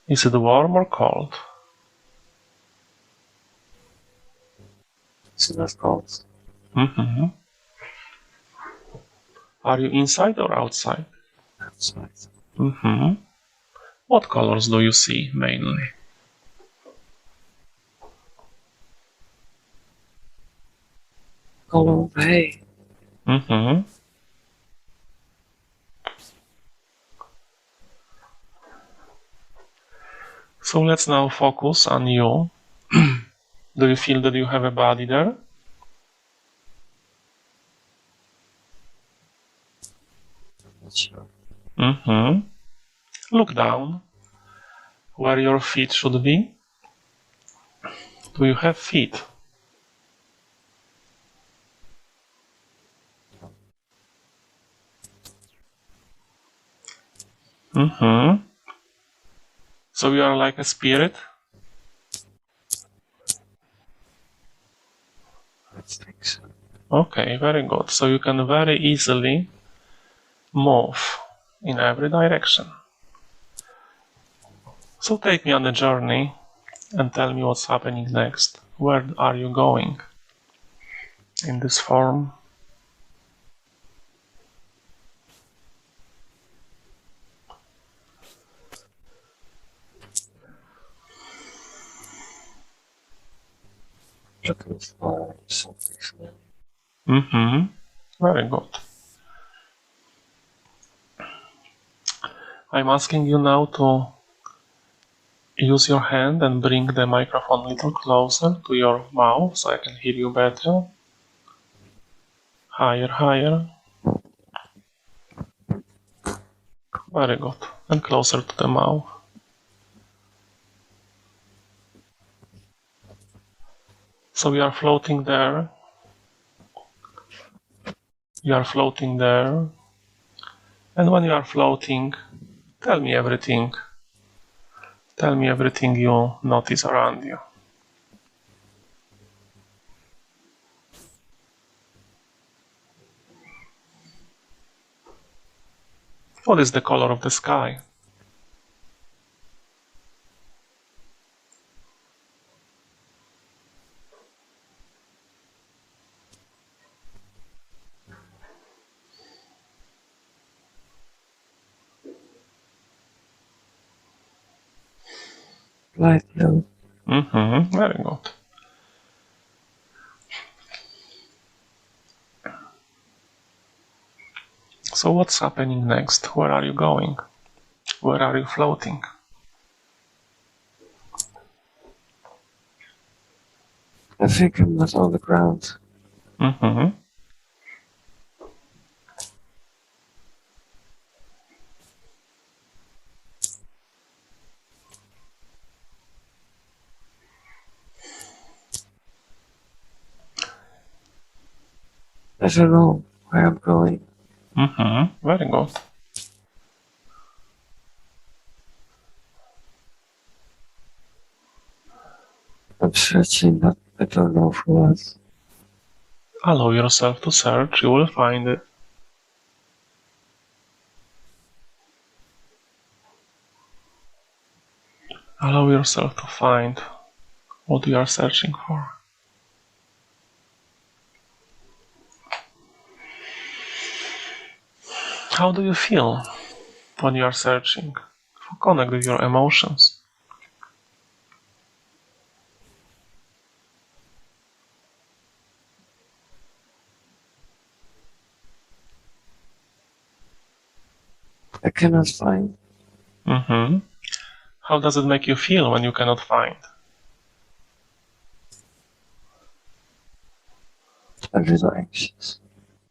Is it warm or cold? It's not cold. Mm-hmm. Are you inside or outside? Outside. Mm-hmm. What colors do you see mainly? Color of hay. Mm-hmm. So let's now focus on you. Do you feel that you have a body there? Not sure. Mm-hmm. Look down where your feet should be. Do you have feet? Mm-hmm. So you are like a spirit? I think so. Okay, very good. So you can very easily move in every direction. So take me on a journey and tell me what's happening next. Where are you going in this form? Looking for something familiar. Mm-hmm. Very good. I'm asking you now to use your hand and bring the microphone a little closer to your mouth so I can hear you better. Higher, higher. Very good. And closer to the mouth. So we are floating there. You are floating there. And when you are floating, tell me everything. Tell me everything you notice around you. What is the color of the sky? Light blue. Mm-hmm. Very good. So what's happening next? Where are you going? Where are you floating? I think I'm not on the ground. Mm-hmm. I don't know where I'm going. Mm-hmm. Very good. I'm searching, but I don't know for what. Allow yourself to search, you will find it. Allow yourself to find what you are searching for. How do you feel when you are searching? Connect with your emotions. I cannot find. Mm-hmm. How does it make you feel when you cannot find? A little anxious.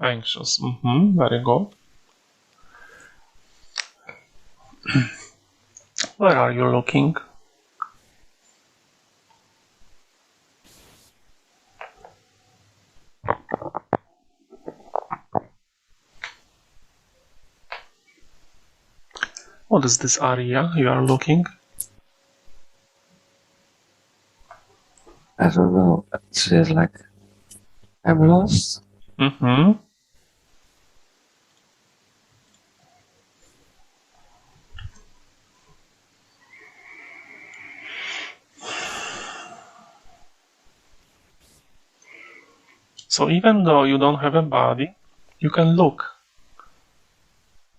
Anxious. Mm-hmm. Very good. Where are you looking? What is this area you are looking? I don't know. It feels like I'm lost. Mm-hmm. So even though you don't have a body, you can look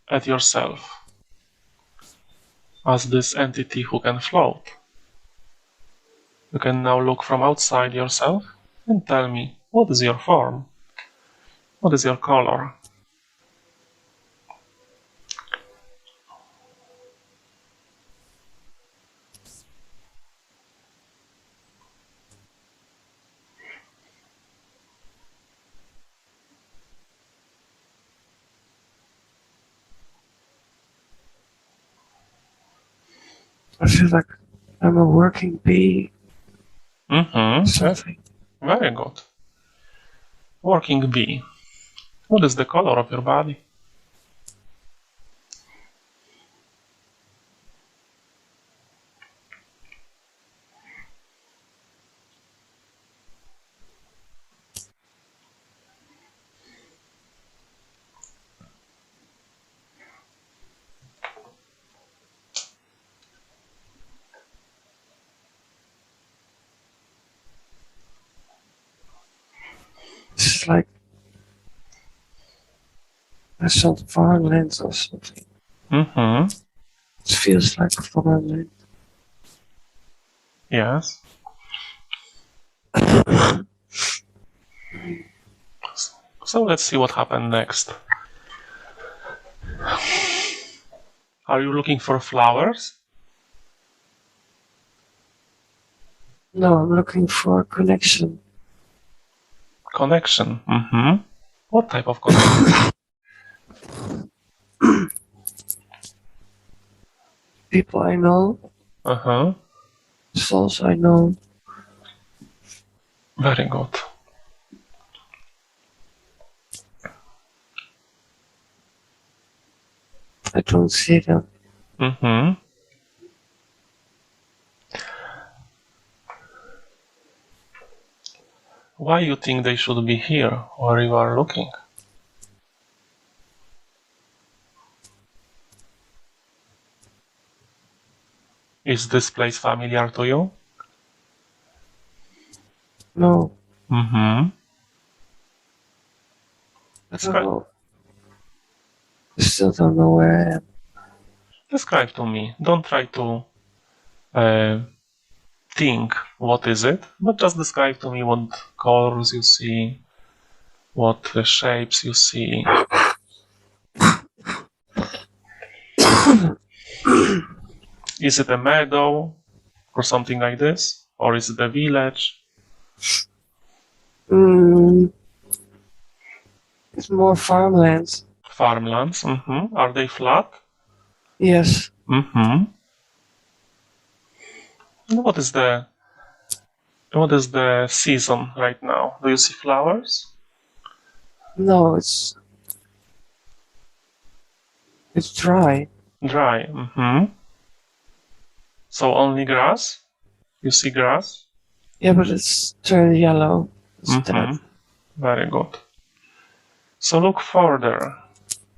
at yourself as this entity who can float. You can now look from outside yourself and tell me, what is your form? What is your color? I feel like I'm a working bee. Mm-hmm. Something. Very good. Working bee. What is the color of your body? It's like there's some farmland or something. Mm-hmm. It feels like farmland. Yes. So let's see what happened next. Are you looking for flowers? No, I'm looking for a connection. Connection. Mm-hmm. What type of connection? People I know, Uh-huh. souls I know. Very good. I don't see them. Mm-hmm. Why you think they should be here where you are looking? Is this place familiar to you? No, Mm-hmm. I don't know. I still don't know where I am. Describe to me. Don't try to think what is it, but just describe to me what colors you see, what shapes you see. Is it a meadow or something like this? Or is it a village? It's more farmlands. Farmlands? Mm-hmm. Are they flat? Yes. Mm-hmm. What is the season right now? Do you see flowers? No, it's dry. Dry. Mm-hmm. So only grass? You see grass? Yeah, but it's turned yellow. It's dead. Mm-hmm. Very good. So look further.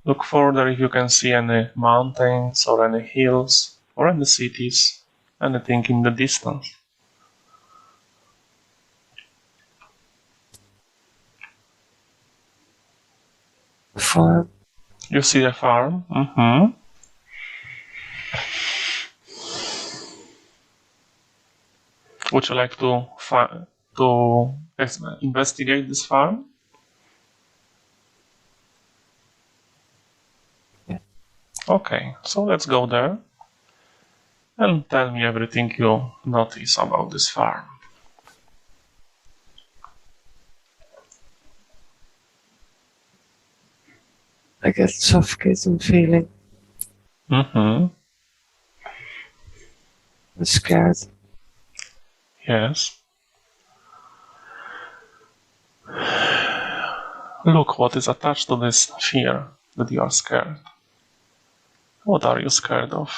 Look further if you can see any mountains or any hills or any cities, anything in the distance. Farm. You see a farm? Mm-hmm. Would you like to investigate this farm? Yeah. Okay, so let's go there and tell me everything you notice about this farm. I get suffocating feeling. Mm-hmm. I'm scared. Yes. Look what is attached to this fear that you are scared. What are you scared of?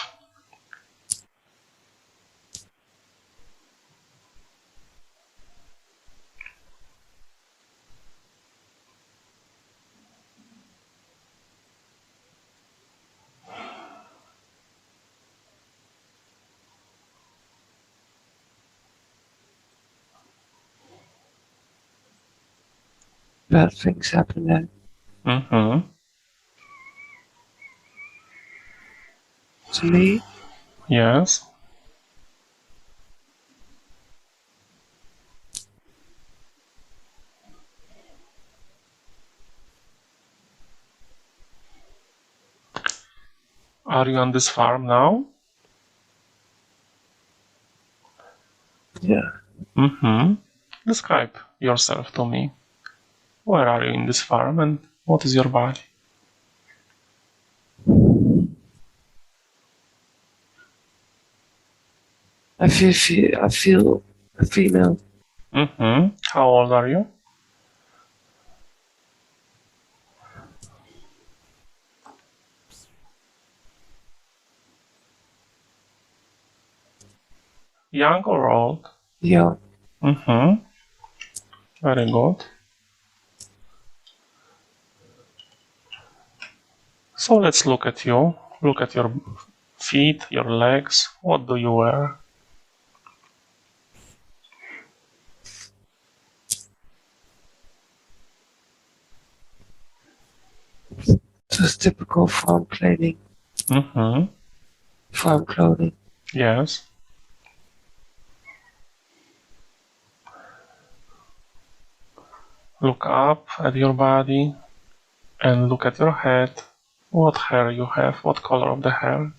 bad things happen then. Mm-hmm. To me, Yes. Are you on this farm now? yeah. Mm-hmm. Describe yourself to me. Where are you in this farm and what is your body? I feel a female. Mm-hmm. How old are you? Young or old? Young. Mm-hmm. Very good. So let's look at you. Look at your feet, your legs. What do you wear? Just typical farm clothing. Mm-hmm. Farm clothing. Yes. Look up at your body and look at your head. What hair you have? What color of the hair?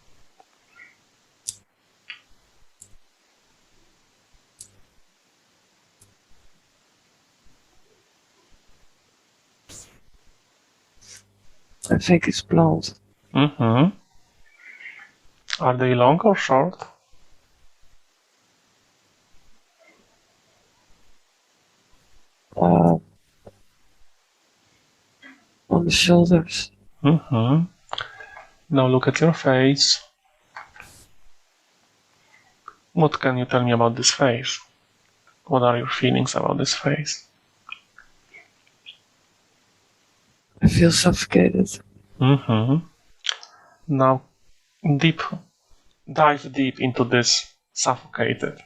I think it's blonde. Mm-hmm. Are they long or short? On the shoulders. Mm-hmm. Now look at your face. What can you tell me about this face? What are your feelings about this face? I feel suffocated. Mm-hmm. Now deep, dive deep into this suffocated.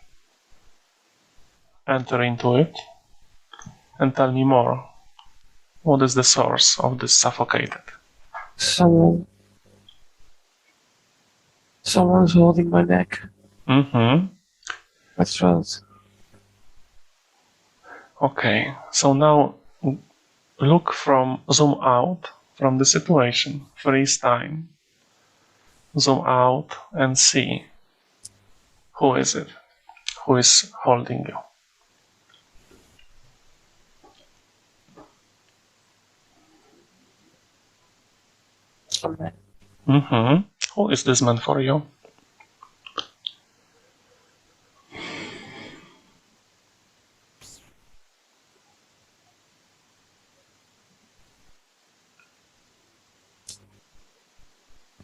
Enter into it and tell me more. What is the source of this suffocated? Someone's holding my neck. Mm-hmm. My throat. Okay, so now zoom out from the situation, freeze time. Zoom out and see who is it, who is holding you. Amen. Mm-hmm. Who is this man for you?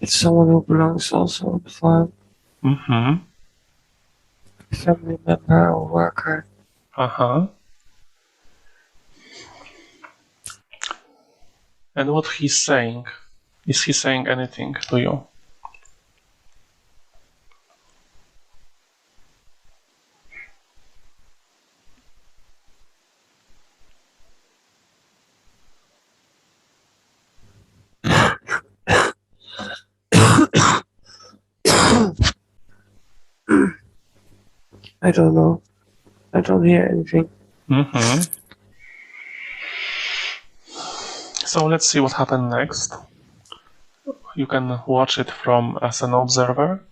It's someone who belongs also on the farm. Mm-hmm. Family member or worker. Uh-huh. And what he's saying? Is he saying anything to you? I don't know. I don't hear anything. Mm-hmm. So let's see what happened next. You can watch it from as an observer.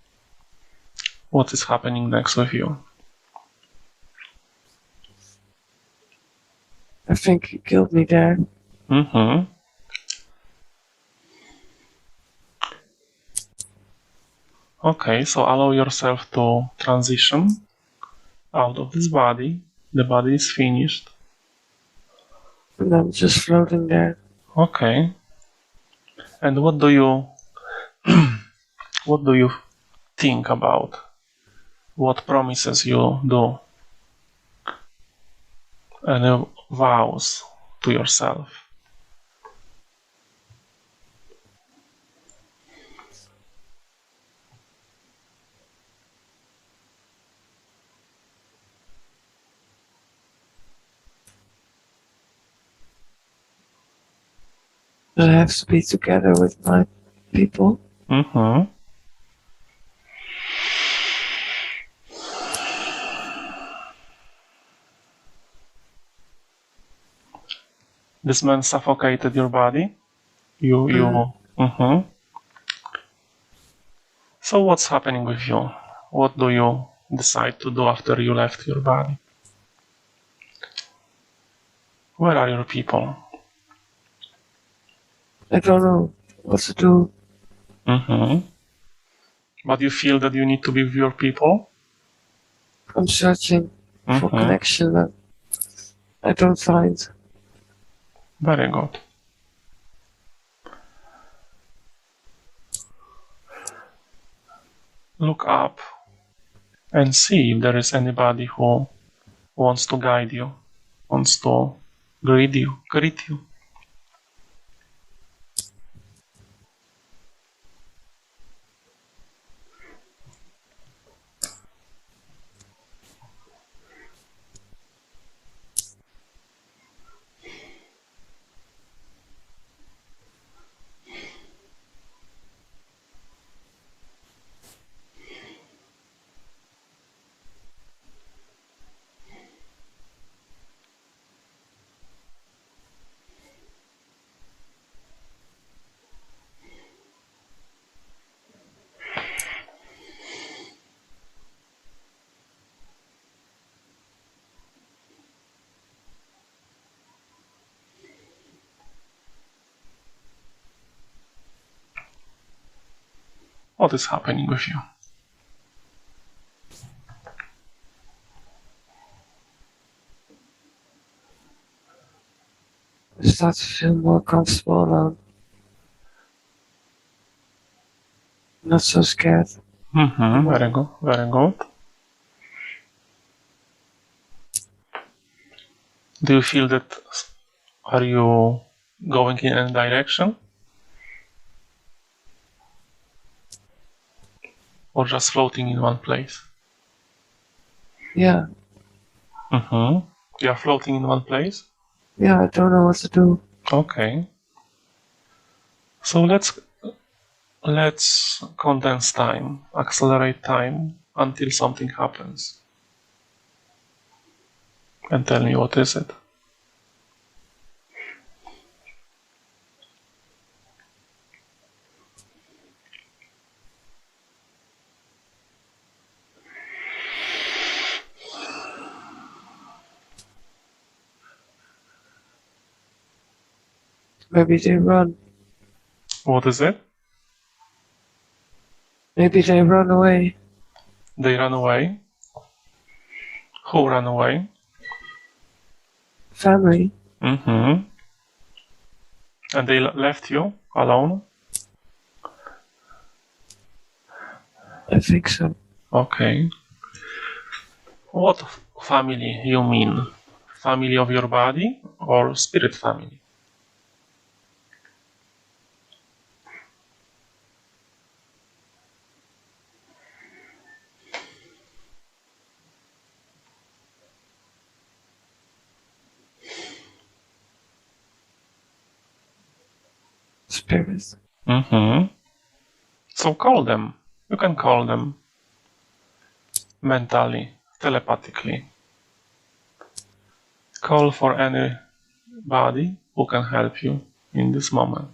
What is happening next with you? I think he killed me there. Mm-hmm. Okay, so allow yourself to transition out of this body. The body is finished. And I'm just floating there. Okay. And what do you think about? What promises you do? Any vows to yourself? I have to be together with my people. Mm-hmm. This man suffocated your body. Mm-hmm. So what's happening with you? What do you decide to do after you left your body? Where are your people? I don't know what to do. Mm-hmm. But you feel that you need to be with your people? I'm searching for Mm-hmm. connection that I don't find. Very good. Look up and see if there is anybody who wants to guide you, wants to greet you. What is happening with you? I start to feel more comfortable alone. Not so scared. Mm-hmm. Very good. Very good. Do you feel that are you going in any direction? Or just floating in one place? Yeah. Mm-hmm. You are floating in one place? Yeah, I don't know what to do. Okay. So let's condense time, accelerate time until something happens. And tell me, what is it? Maybe they run. What is it? Maybe they run away. They ran away? Who ran away? Family. Mm-hmm. And they left you alone? I think so. Okay. What family you mean? Family of your body or spirit family? Spirits. Mm-hmm. So call them. You can call them mentally, telepathically. Call for anybody who can help you in this moment.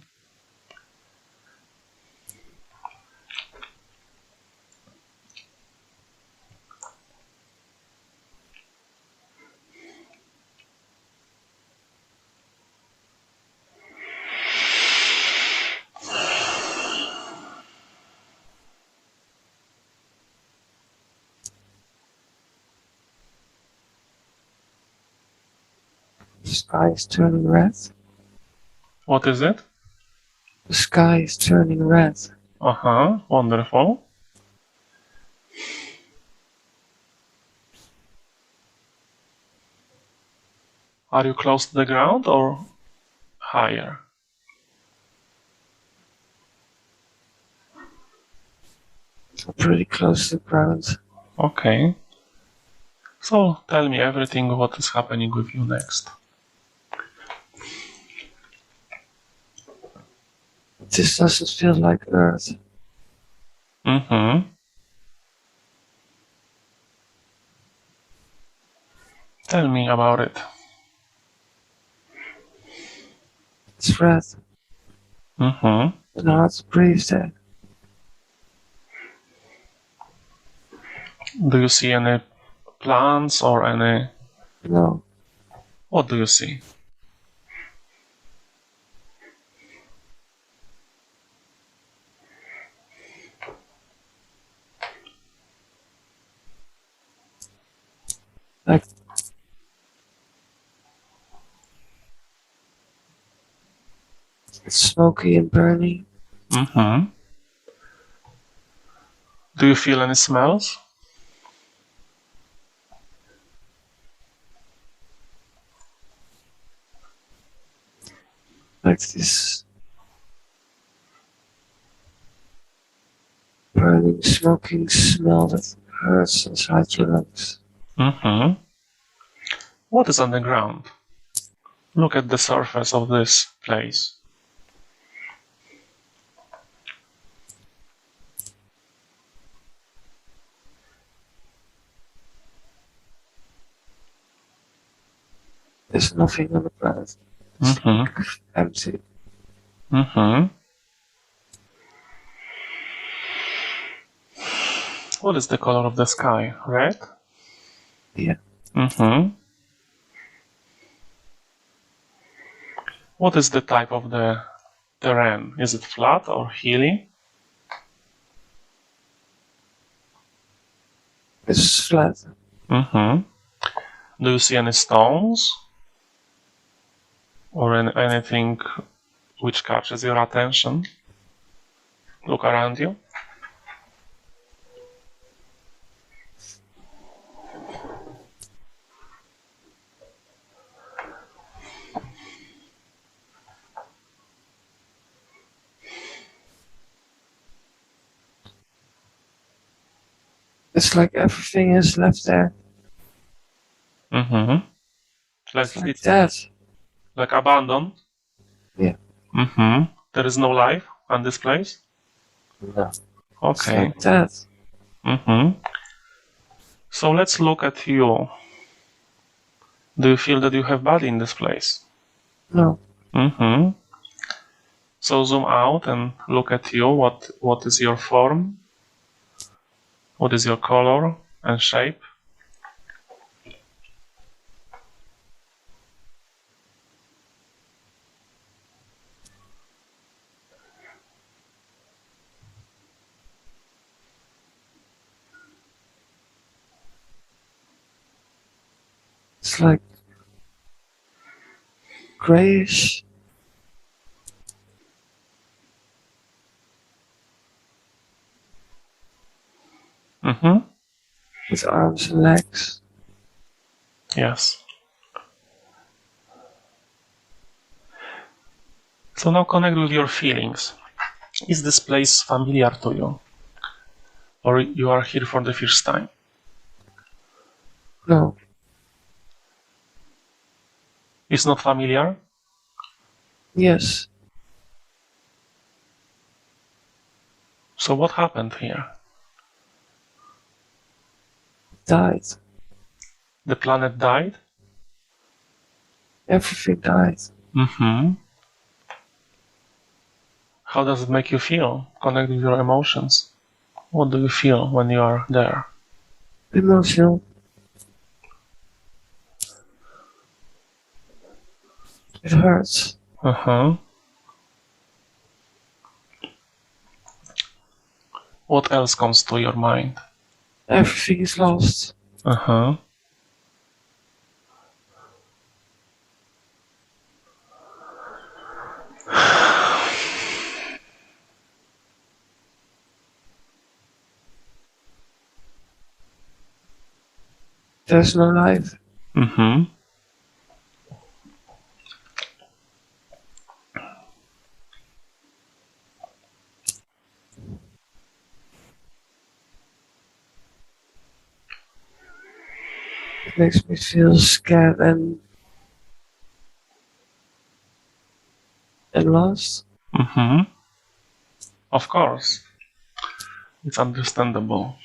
The sky is turning red. What is it? The sky is turning red. Uh-huh, wonderful. Are you close to the ground or higher? I'm pretty close to the ground. Okay. So tell me everything what is happening with you next. This doesn't feel like Earth. Mm-hmm. Tell me about it. It's red Mm-hmm. and hard to breathe there. Do you see any plants or any... No, What do you see? like it's smoky and burning. Mm-hmm. Do you feel any smells? Like this burning, smoking smell that hurts inside your lungs. Mm-hmm. What is on the ground? Look at the surface of this place. There's nothing on the ground. It's Mm-hmm. empty. Mm-hmm. What is the color of the sky? Red? Yeah. Mm-hmm. What is the type of the terrain? Is it flat or hilly? It's flat. Mm-hmm. Do you see any stones? Or anything which catches your attention? Look around you. It's like everything is left there. Mm-hmm. It's like that. Like abandoned? Yeah. Mm-hmm. There is no life on this place? No. It's Okay. like that. Mm-hmm. So let's look at you. Do you feel that you have body in this place? No. Mm-hmm. So zoom out and look at you. What is your form? What is your color and shape? It's like grayish. Mm-hmm. With arms and legs. Yes. So now connect with your feelings. Is this place familiar to you? Or you are here for the first time? No. It's not familiar? Yes. So what happened here? Died. The planet died? Everything died. Mm-hmm. How does it make you feel? Connect with your emotions. What do you feel when you are there? Emotional. It hurts. Uh-huh. What else comes to your mind? Everything is lost. Uh-huh. There's no life. Mm-hmm. It makes me feel scared and lost. Mm-hmm. Of course, it's understandable.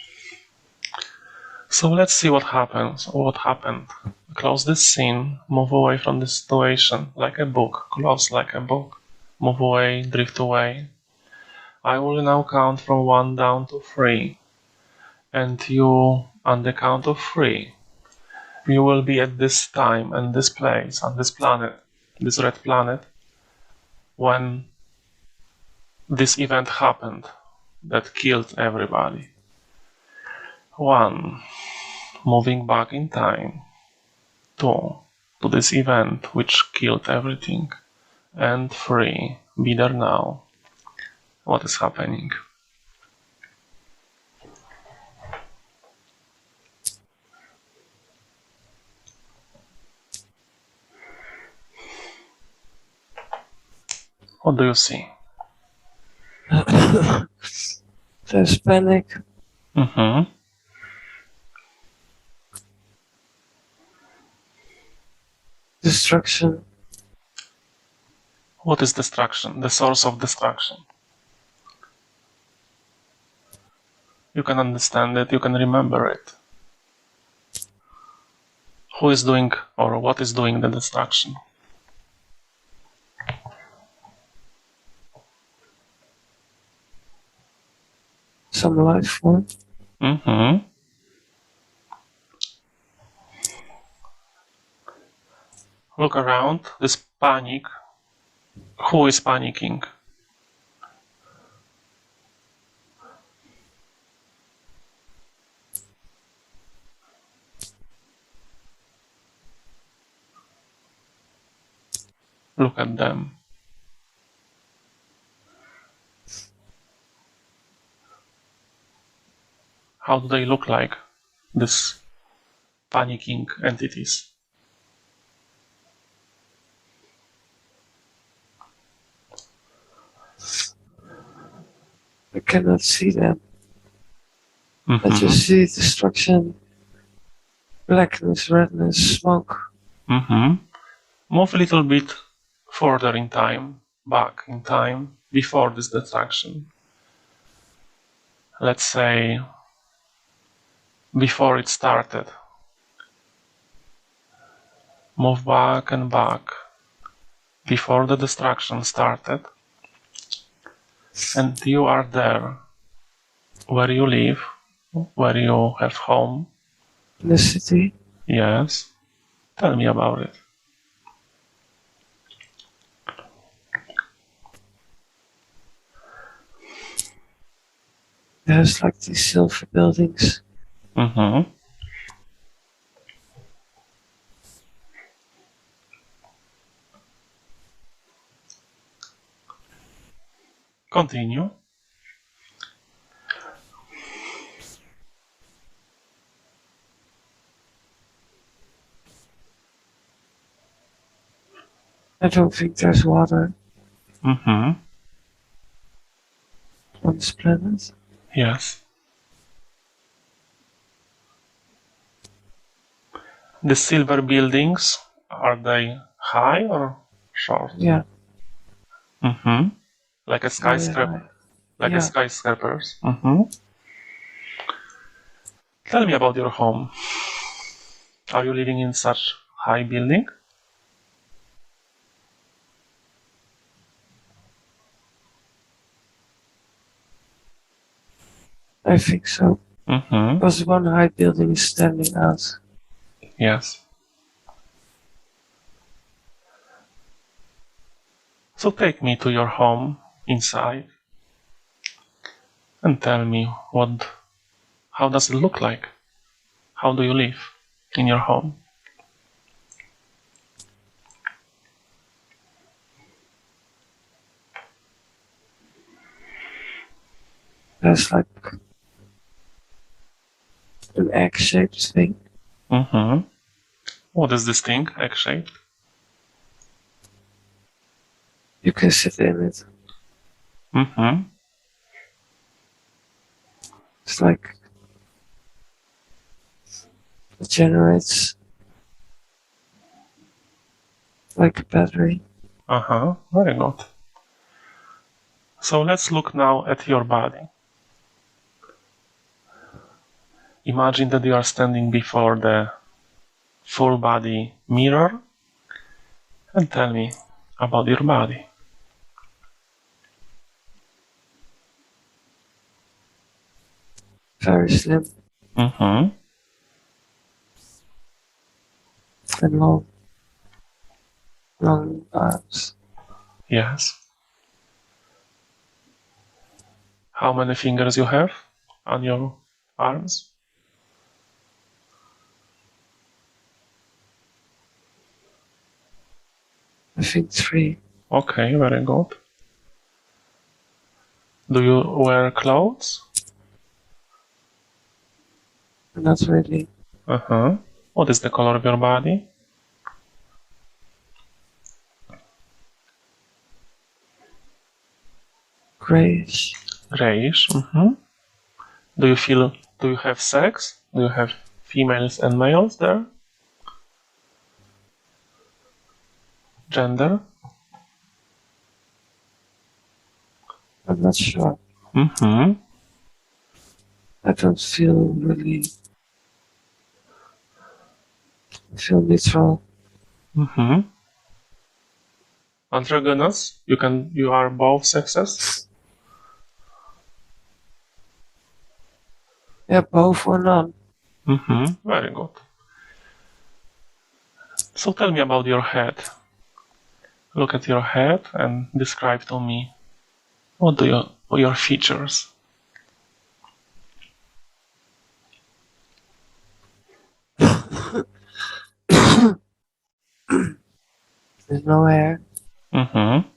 So let's see what happens, or what happened. Close this scene, move away from the situation, like a book, close like a book. Move away, drift away. I will now count from 1 down to 3. And you, on the count of 3, you will be at this time and this place, on this planet, this red planet, when this event happened that killed everybody. 1. Moving back in time. 2. To this event which killed everything. And 3. Be there now. What is happening? What do you see? There's panic. Mm-hmm. Destruction. What is destruction? The source of destruction. You can understand it, you can remember it. Who is doing or what is doing the destruction? Some life form. Mm-hmm. Look around, this panic. Who is panicking? Look at them. How do they look like, these panicking entities? I cannot see them. Mm-hmm. I just see destruction, blackness, redness, smoke. Mm-hmm. Move a little bit further in time, back in time, before this destruction. Let's say before it started. Move back and back, before the destruction started. And you are there, where you live, where you have home. In the city. Yes. Tell me about it. There's like these silver buildings. Mm-hmm. Continue. I don't think there's water Mm-hmm. on this planet. Yes. The silver buildings, are they high or short? Yeah. Mm-hmm. Like a Very skyscraper. high. Like a Yeah. skyscrapers. Mm-hmm. Tell me about your home. Are you living in such high building? I think so. Mm-hmm. Because one high building is standing out. Yes. So take me to your home inside and tell me how does it look like? How do you live in your home? There's like an egg-shaped thing. Mm-hmm. What is this thing, egg-shaped? You can sit in it. Mm-hmm. It's like it generates like a battery. Uh-huh. Very good. So let's look now at your body. Imagine that you are standing before the full body mirror and tell me about your body. Very slim Mm-hmm. and long. Long arms. Yes. How many fingers you have on your arms? I think 3. Okay, very good. Do you wear clothes? Not really. Uh-huh. What is the color of your body? Grayish. Grayish. Mm-hmm. Do you have sex? Do you have females and males there? Gender? I'm not sure. Mm-hmm. I don't feel really. I feel neutral. Mm-hmm. Androgynous? You are both sexes? Yeah, both or none. Mm-hmm. Very good. So tell me about your head. Look at your head and describe to me what your features. There's no hair. Mm-hmm.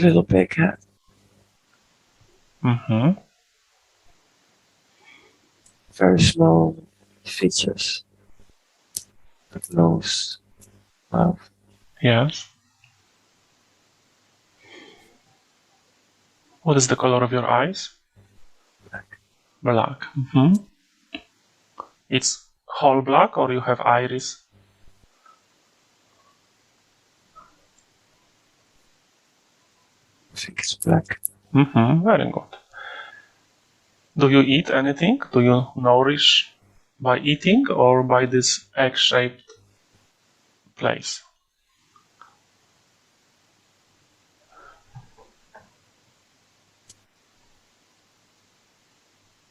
Little big head. Mm-hmm. Very small features. Nose. Mouth. Yes. What is the color of your eyes? Black. Black. Mm-hmm. It's whole black or you have iris? I think it's black. Mm-hmm. Very good. Do you eat anything? Do you nourish by eating or by this egg-shaped place?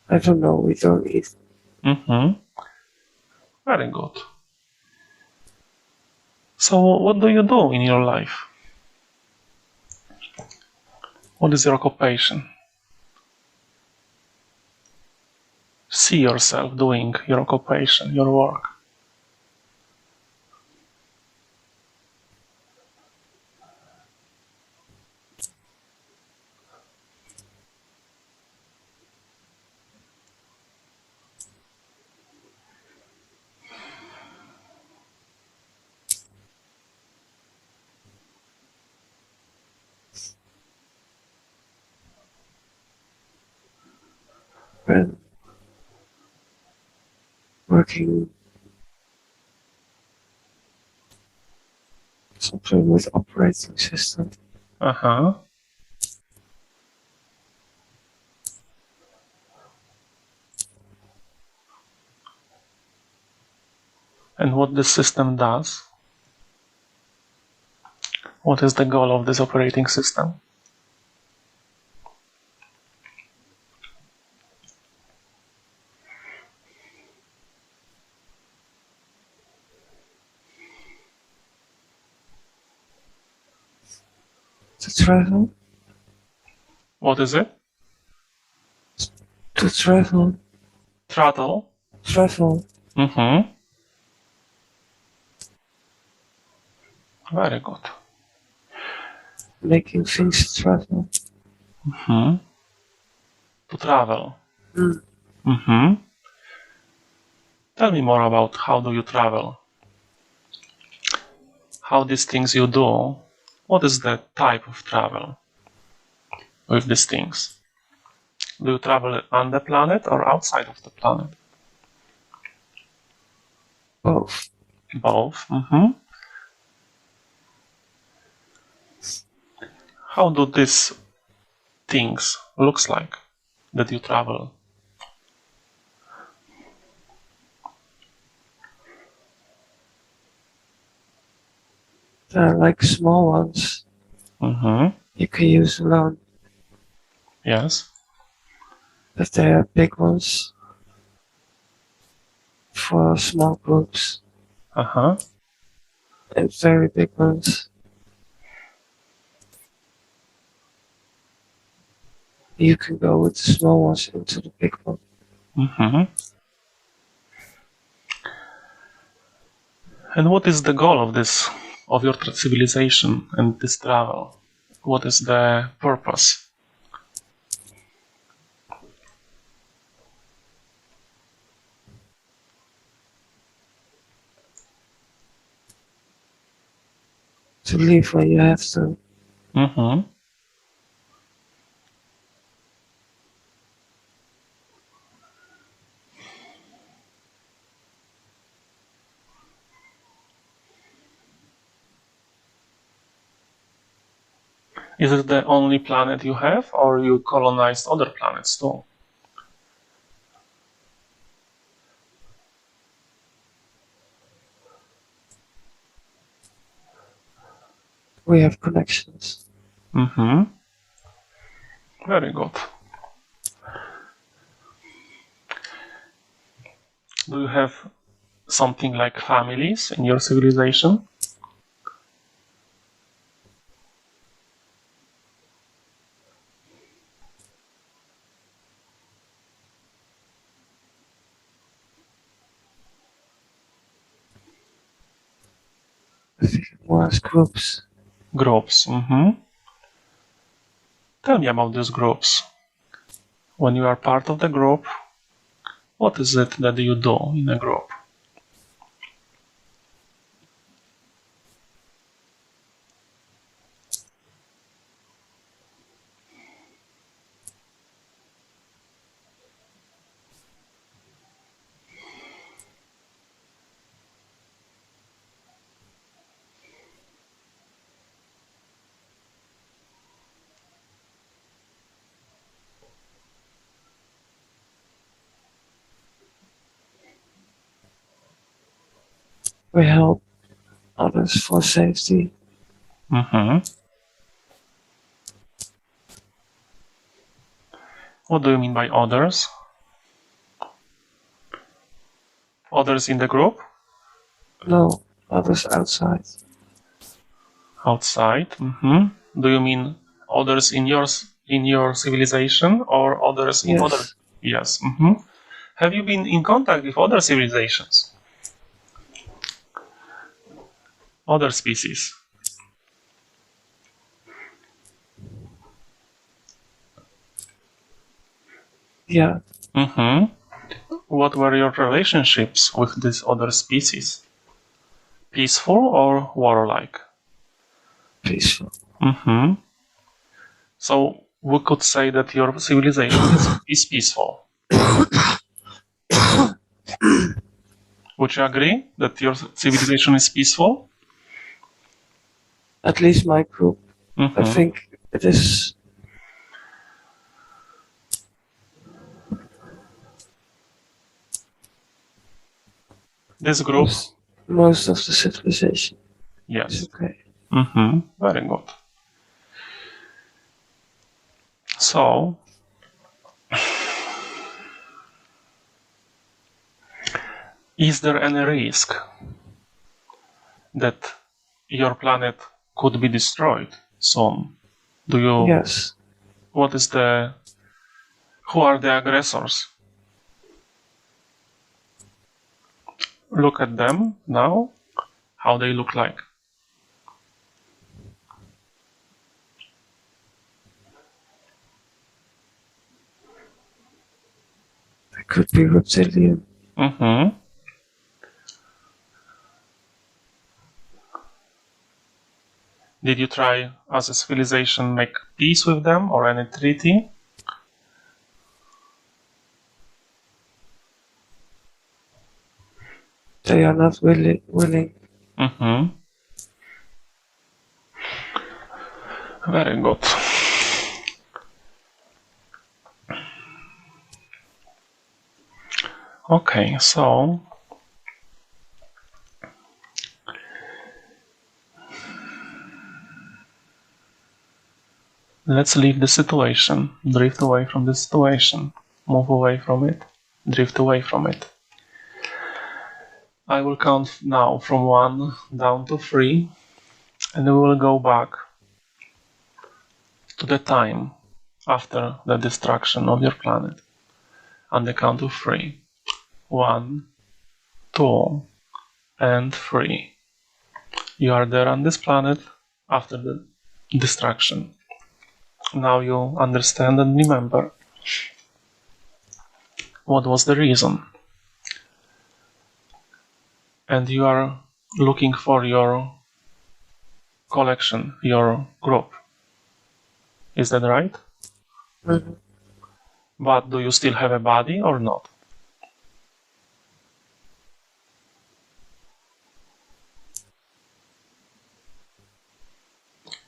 I don't know. We don't eat. Mm-hmm. Very good. So what do you do in your life? What is your occupation? See yourself doing your occupation, your work. We're working something with operating system. Uh-huh. And what this system does? What is the goal of this operating system? To travel. What is it? To travel. Throttle. Travel. Mm-hmm. Very good. Making things travel. Mm-hmm. To travel. Mm. Mm-hmm. Tell me more about how do you travel? How these things you do? What is the type of travel with these things? Do you travel on the planet or outside of the planet? Both. Both. Mm-hmm. How do these things looks like that you travel? They're like small ones. You can use alone. Yes. But there are big ones for small groups. And very big ones. You can go with the small ones into the big one. And what is the goal of this, of your civilization and this travel? What is the purpose? To leave when you have to. Is it the only planet you have, or you colonized other planets too? We have connections. Very good. Do you have something like families in your civilization? More as groups. Groups. Tell me about these groups. When you are part of the group, what is it that you do in a group? We help others for safety. What do you mean by others? Others in the group? No, others outside. Outside? Do you mean others in your civilization or others in other? Yes. Have you been in contact with other civilizations? Other species? Yeah. What were your relationships with these other species? Peaceful or warlike? Peaceful. So we could say that your civilization is peaceful. Would you agree that your civilization is peaceful? At least my group. I think it is. This group? Most of the civilization. Yes. Is okay. Very good. So, is there any risk that your planet could be destroyed soon? Do you? Yes. What is the? Who are the aggressors? Look at them now. How they look like? They could be reptilian. Did you try, as a civilization, make peace with them or any treaty? They are not willing. Very good. Okay, so let's leave the situation, drift away from the situation, move away from it, drift away from it. I will count now from 1 down to 3, and we will go back to the time after the destruction of your planet. On the count of 3. 1, 2, and 3. You are there on this planet after the destruction. Now you understand and remember what was the reason. And you are looking for your collection, your group. Is that right? Mm-hmm. But do you still have a body or not?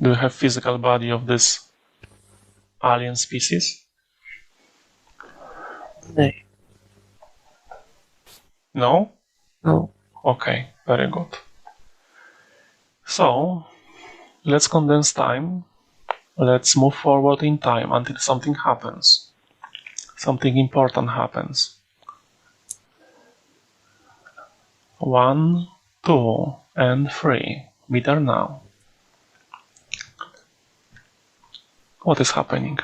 Do you have physical body of this alien species? No. No? No. Okay, very good. So, let's condense time. Let's move forward in time until something happens. Something important happens. 1, 2, and 3. Be there now. What is happening?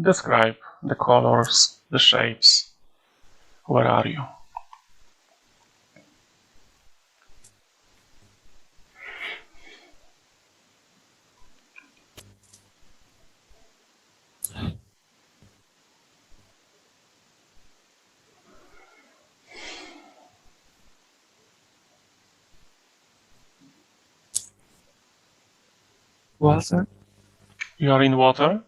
Describe the colors, the shapes. Where are you? Water? You are in water?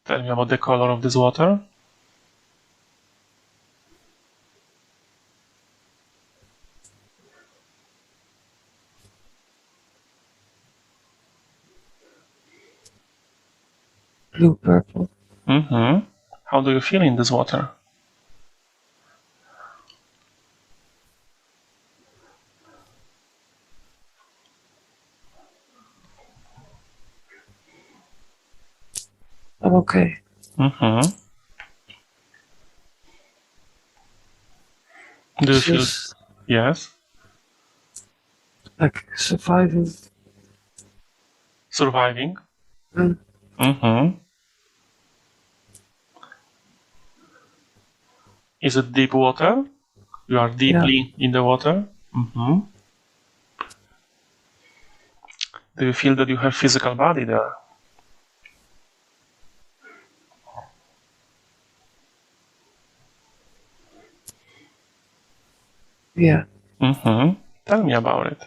Tell me about the color of this water. Blue, purple. Mm-hmm. How do you feel in this water? I'm okay. Mm-hmm. Do you It's feel... just Yes? like surviving. Surviving? Mm. Mm-hmm. Is it deep water? You are deeply in the water? Mm-hmm. Do you feel that you have physical body there? Yeah. Mm-hmm. Tell me about it.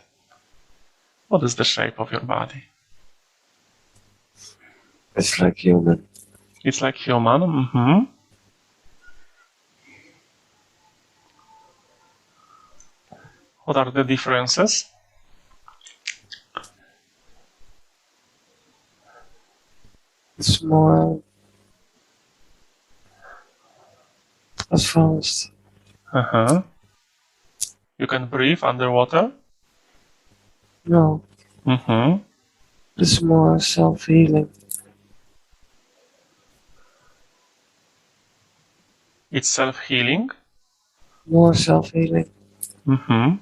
What is the shape of your body? It's like human. It's like human. Mm-hmm. What are the differences? It's more advanced. Uh-huh. You can breathe underwater? No. Mm-hmm. It's more self-healing. It's self-healing? More self-healing. Mm-hmm.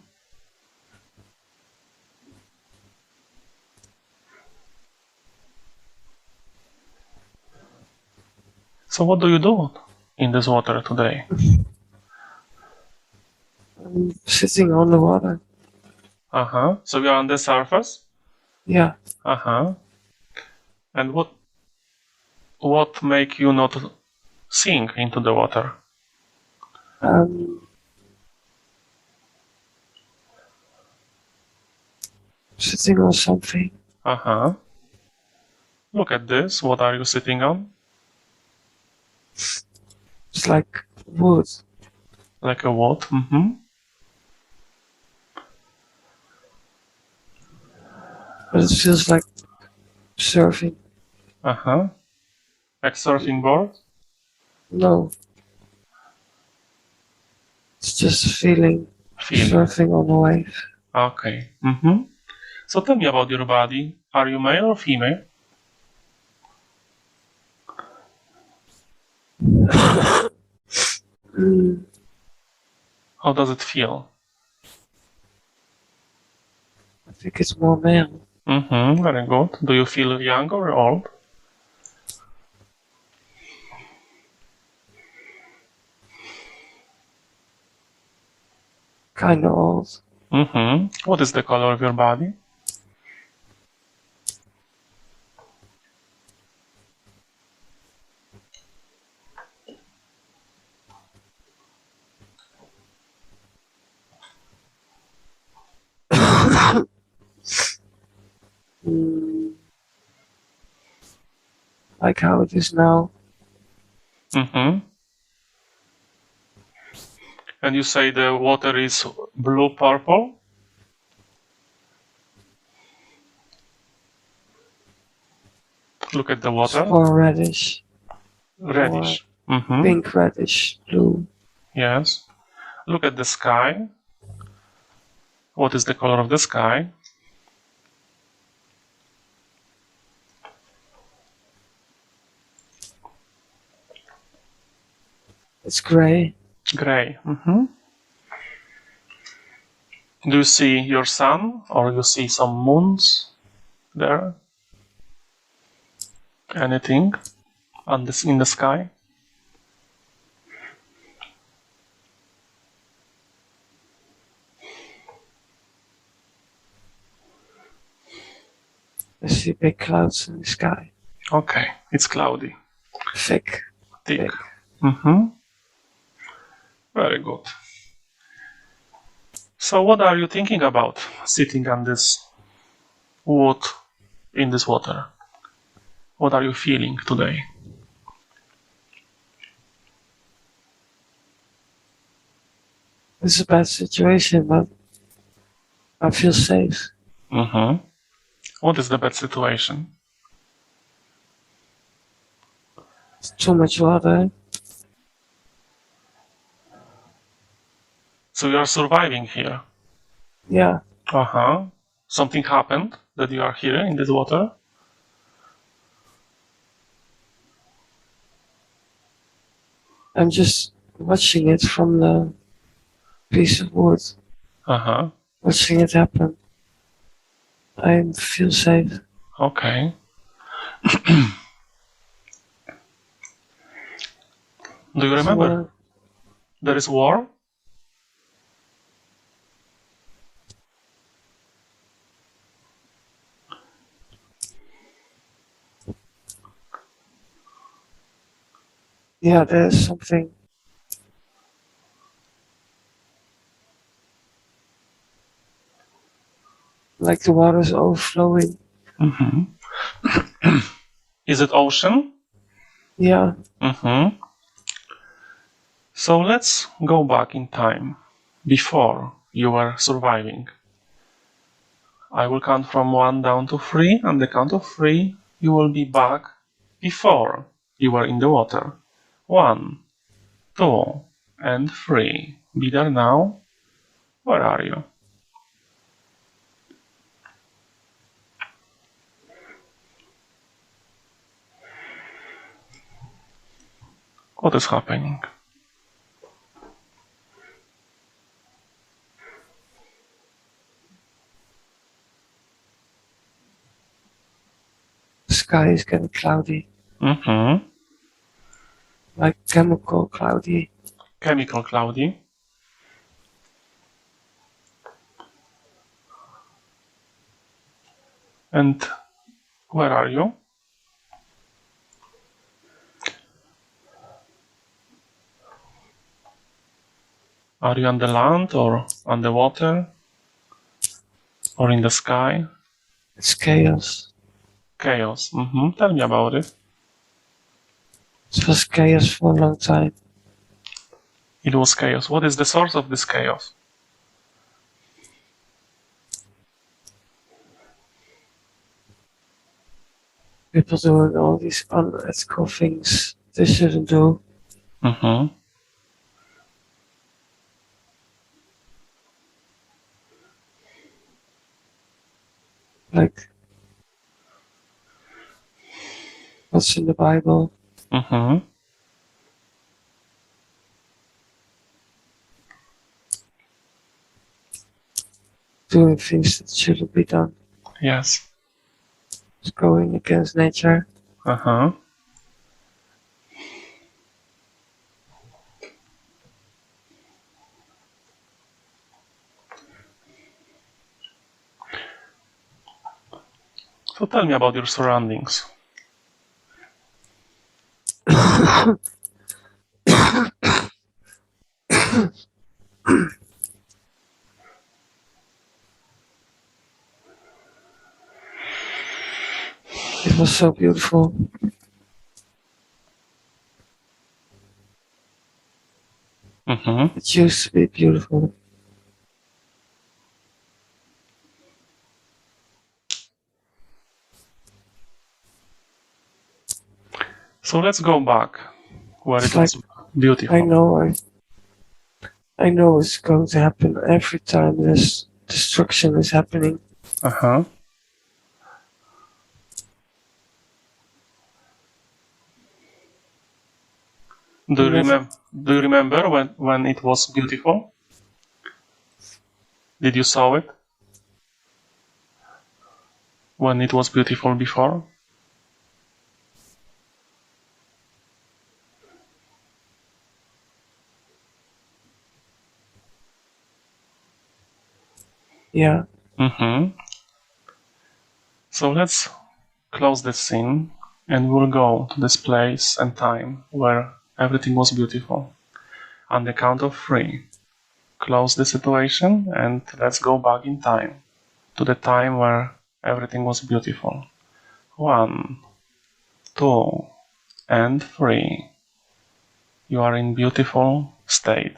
So what do you do in this water today? I'm sitting on the water. Uh-huh. So you are on the surface? Yeah. Uh-huh. And what make you not sink into the water? Sitting on something. Uh-huh. Look at this. What are you sitting on? It's like wood. Like a what? Mm-hmm. But it feels like surfing. Uh-huh. Like surfing board? No. It's just a feeling. Surfing on a wave. Okay. Mm-hmm. So tell me about your body. Are you male or female? How does it feel? I think it's more male. Mm-hmm. Very good. Do you feel young or old? Kinda old. Mm-hmm. What is the color of your body? Like how it is now. Mm-hmm. And you say the water is blue-purple? Look at the water. It's more reddish. Reddish. Mm-hmm. Pink, reddish, blue. Yes. Look at the sky. What is the color of the sky? It's gray. Gray. Mm-hmm. Do you see your sun or you see some moons there? Anything on this in the sky? I see big clouds in the sky. Okay, it's cloudy. Thick. Thick. Mm-hmm. Very good. So what are you thinking about sitting on this wood in this water? What are you feeling today? It's a bad situation, but I feel safe. Mm-hmm. What is the bad situation? It's too much water. So you are surviving here? Yeah. Uh-huh. Something happened that you are here in this water? I'm just watching it from the piece of wood. Uh-huh. Watching it happen. I feel safe. Okay. Do you remember? There is war? Yeah, there's something. Like the water's overflowing. Mm-hmm. Is it ocean? Yeah. Mm-hmm. So let's go back in time, before you were surviving. I will count from 1 down to 3, and the count of 3 you will be back before you were in the water. 1, 2, and 3. Be there now. Where are you? What is happening? The sky is getting cloudy. Mm-hmm. Like chemical cloudy. Chemical cloudy. And where are you? Are you on the land or on the water? Or in the sky? It's chaos. Chaos. Tell me about it. It was chaos for a long time. It was chaos. What is the source of this chaos? People doing all these unethical things they shouldn't do. Like what's in the Bible. Doing things that shouldn't be done. Yes. It's going against nature. So tell me about your surroundings. It was so beautiful. It used to be beautiful. So let's go back where It's it was beautiful. I know it's going to happen every time this destruction is happening. Do you remember when it was beautiful? Did you saw it? When it was beautiful before? Yeah. So let's close this scene and we'll go to this place and time where everything was beautiful. On the count of 3, close the situation and let's go back in time to the time where everything was beautiful. 1, 2, and 3. You are in beautiful state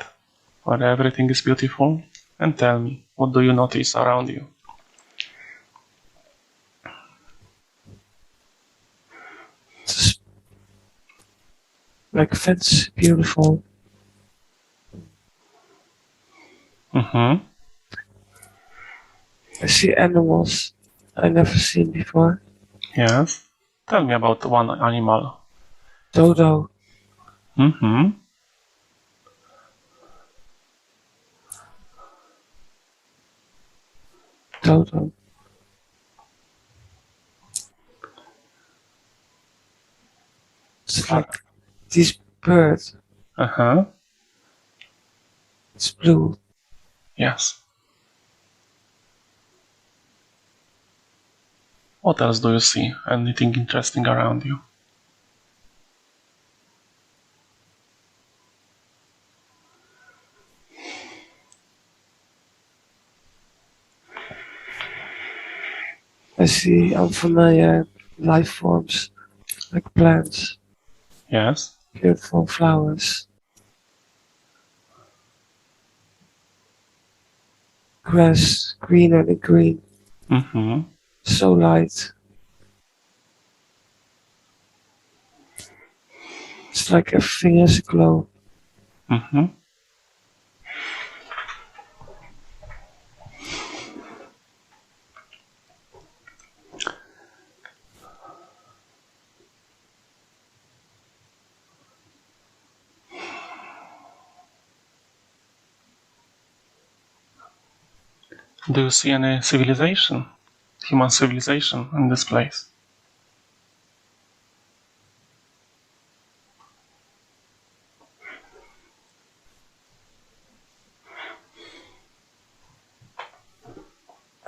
where everything is beautiful, and tell me, what do you notice around you? It's like that's beautiful. I see animals I never seen before. Yes. Tell me about one animal. Dodo. Dodo. It's like this bird. It's blue. Yes. What else do you see? Anything interesting around you? I see unfamiliar life forms, like plants. Yes. Beautiful flowers. Grass, greener than green. So light. It's like everything has a glow. Do you see any civilization? Human civilization in this place?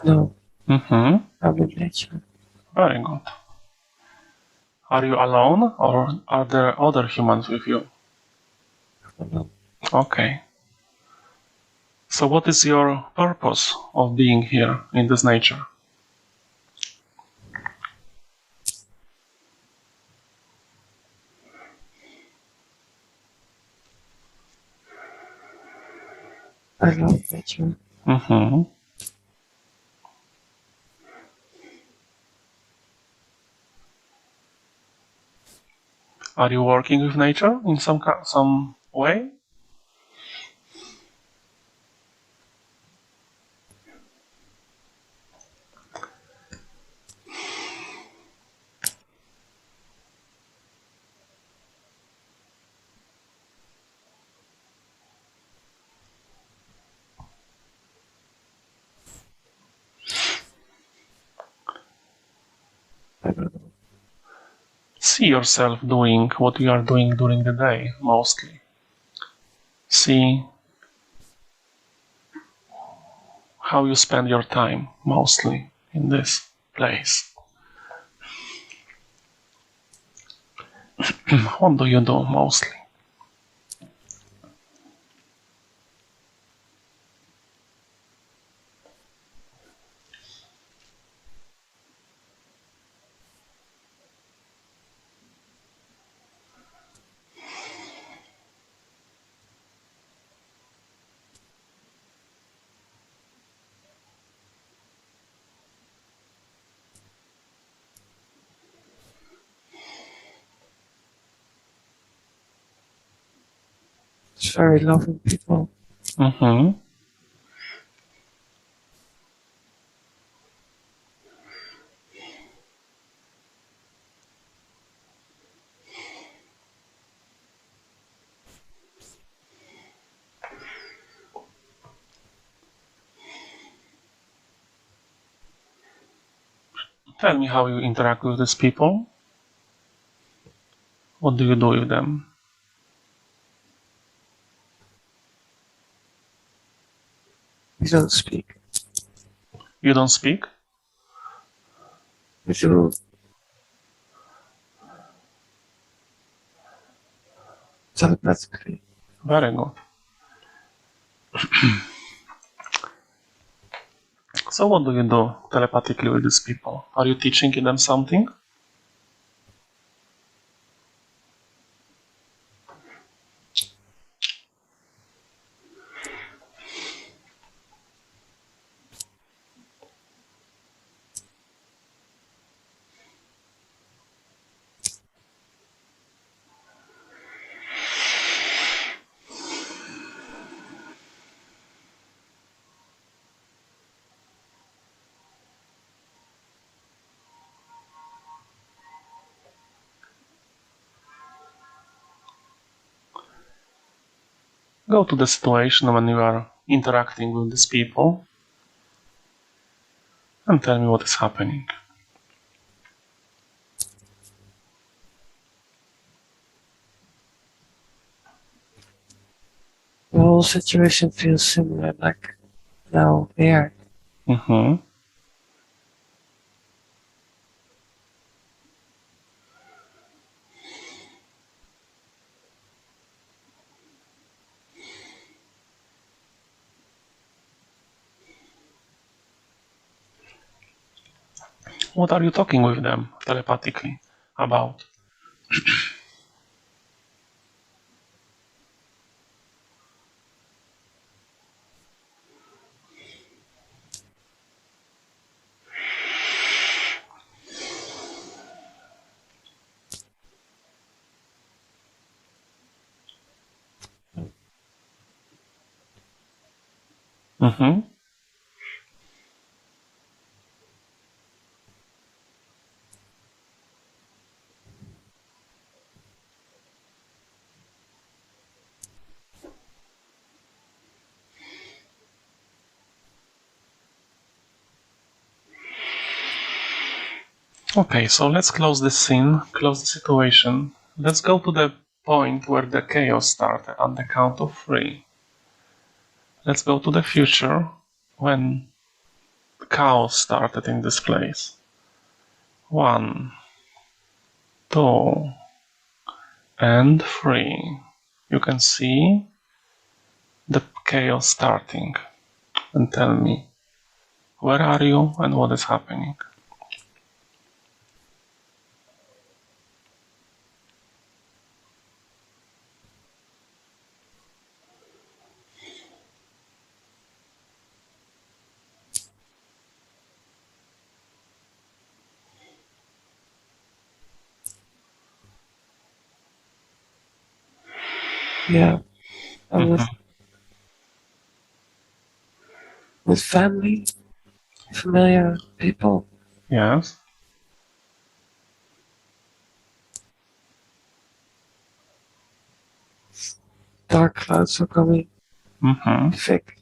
No. I'm in nature. Very good. Are you alone or are there other humans with you? No. Okay. So what is your purpose of being here in this nature? I love nature. Mm-hmm. Are you working with nature in some way? I don't know. See yourself doing what you are doing during the day, mostly. See how you spend your time, mostly, in this place. What do you do, mostly? It's very loving people. Mm-hmm. Tell me how you interact with these people. What do you do with them? We don't speak. You don't speak? We do telepathically. Very good. So what do you do telepathically with these people? Are you teaching them something? Go to the situation when you are interacting with these people and tell me what is happening. The whole situation feels similar like now here. Mm-hmm. What are you talking with them telepathically about? Mm-hmm. Okay, so let's close this scene, close the situation. Let's go to the point where the chaos started on the count of 3. Let's go to the future when the chaos started in this place. 1, 2, and 3. You can see the chaos starting? And tell me, where are you and what is happening? Yeah, I'm with family, familiar people. Yes. Dark clouds are coming, thick.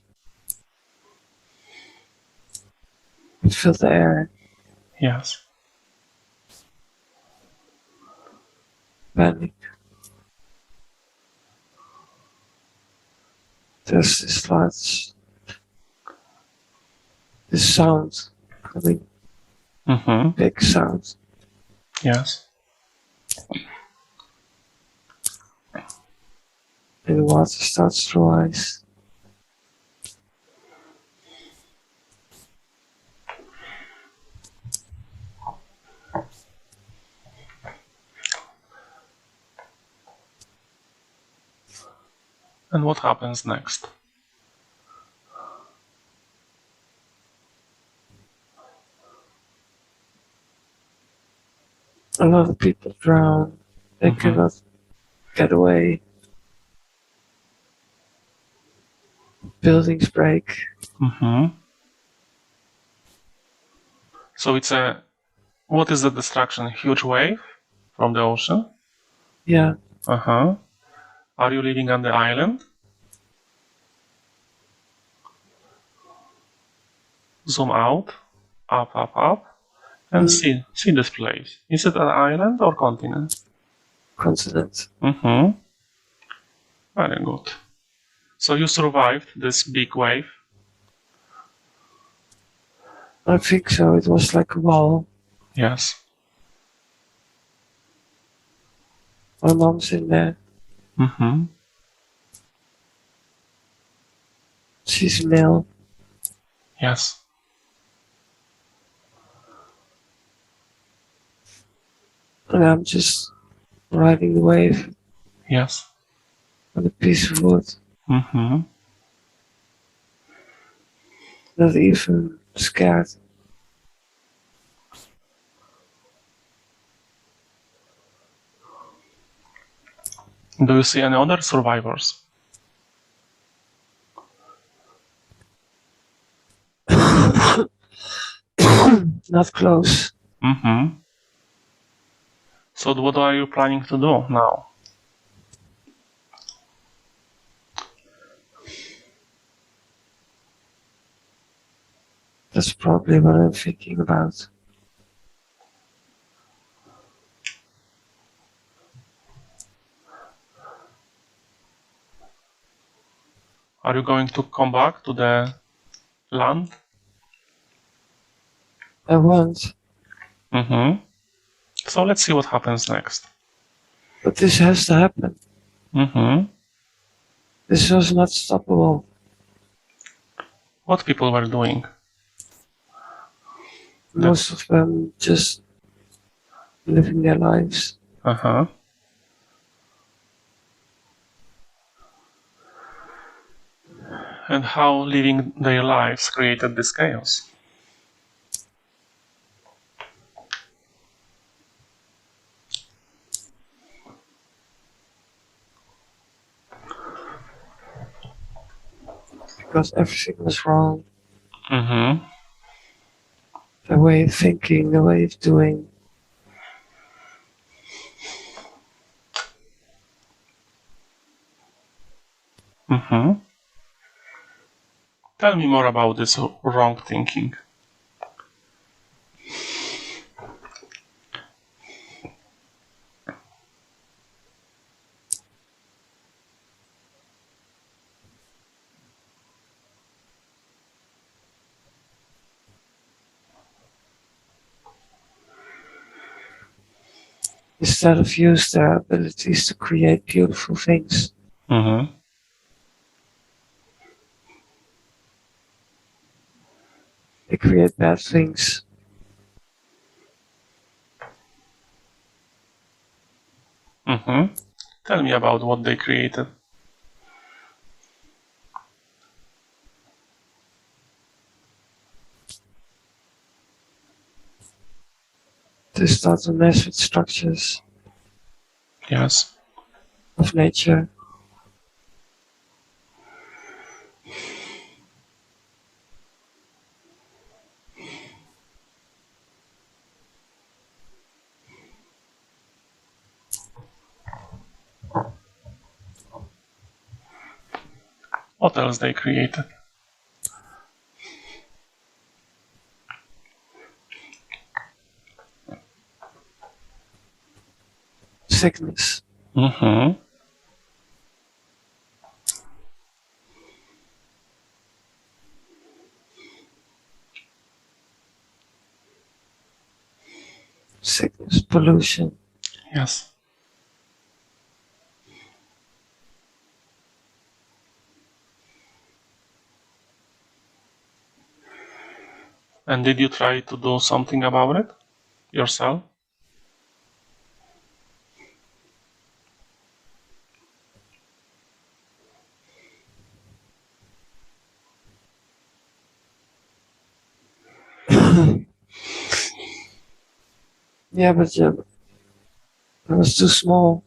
You feel the air. Yes. Panic. There's this large, this sound coming, big sound. Yes. And the water starts to rise. And what happens next? A lot of people drown. They cannot get away. Buildings break. So it's a, what is the destruction? Huge wave from the ocean? Yeah. Are you living on the island? Zoom out, up, and see this place. Is it an island or continent? Continent. Very good. So you survived this big wave? I think so. It was like a wall. Yes. My mom's in there. She's male. Yes. And I'm just riding the wave. Yes. On a piece of wood. Not even scared. Do you see any other survivors? Not close. So what are you planning to do now? That's probably what I'm thinking about. Are you going to come back to the land? I want. So let's see what happens next. But this has to happen. This was not stoppable. What people were doing? Most of them just living their lives. And how living their lives created this chaos? Because everything was wrong. The way of thinking, the way of doing. Tell me more about this wrong thinking. Instead of use their abilities to create beautiful things. create bad things. Tell me about what they created. They start to mess with structures Yes. of nature. What else they created? Sickness. Sickness, pollution. Yes. And did you try to do something about it yourself? Yeah, but I was too small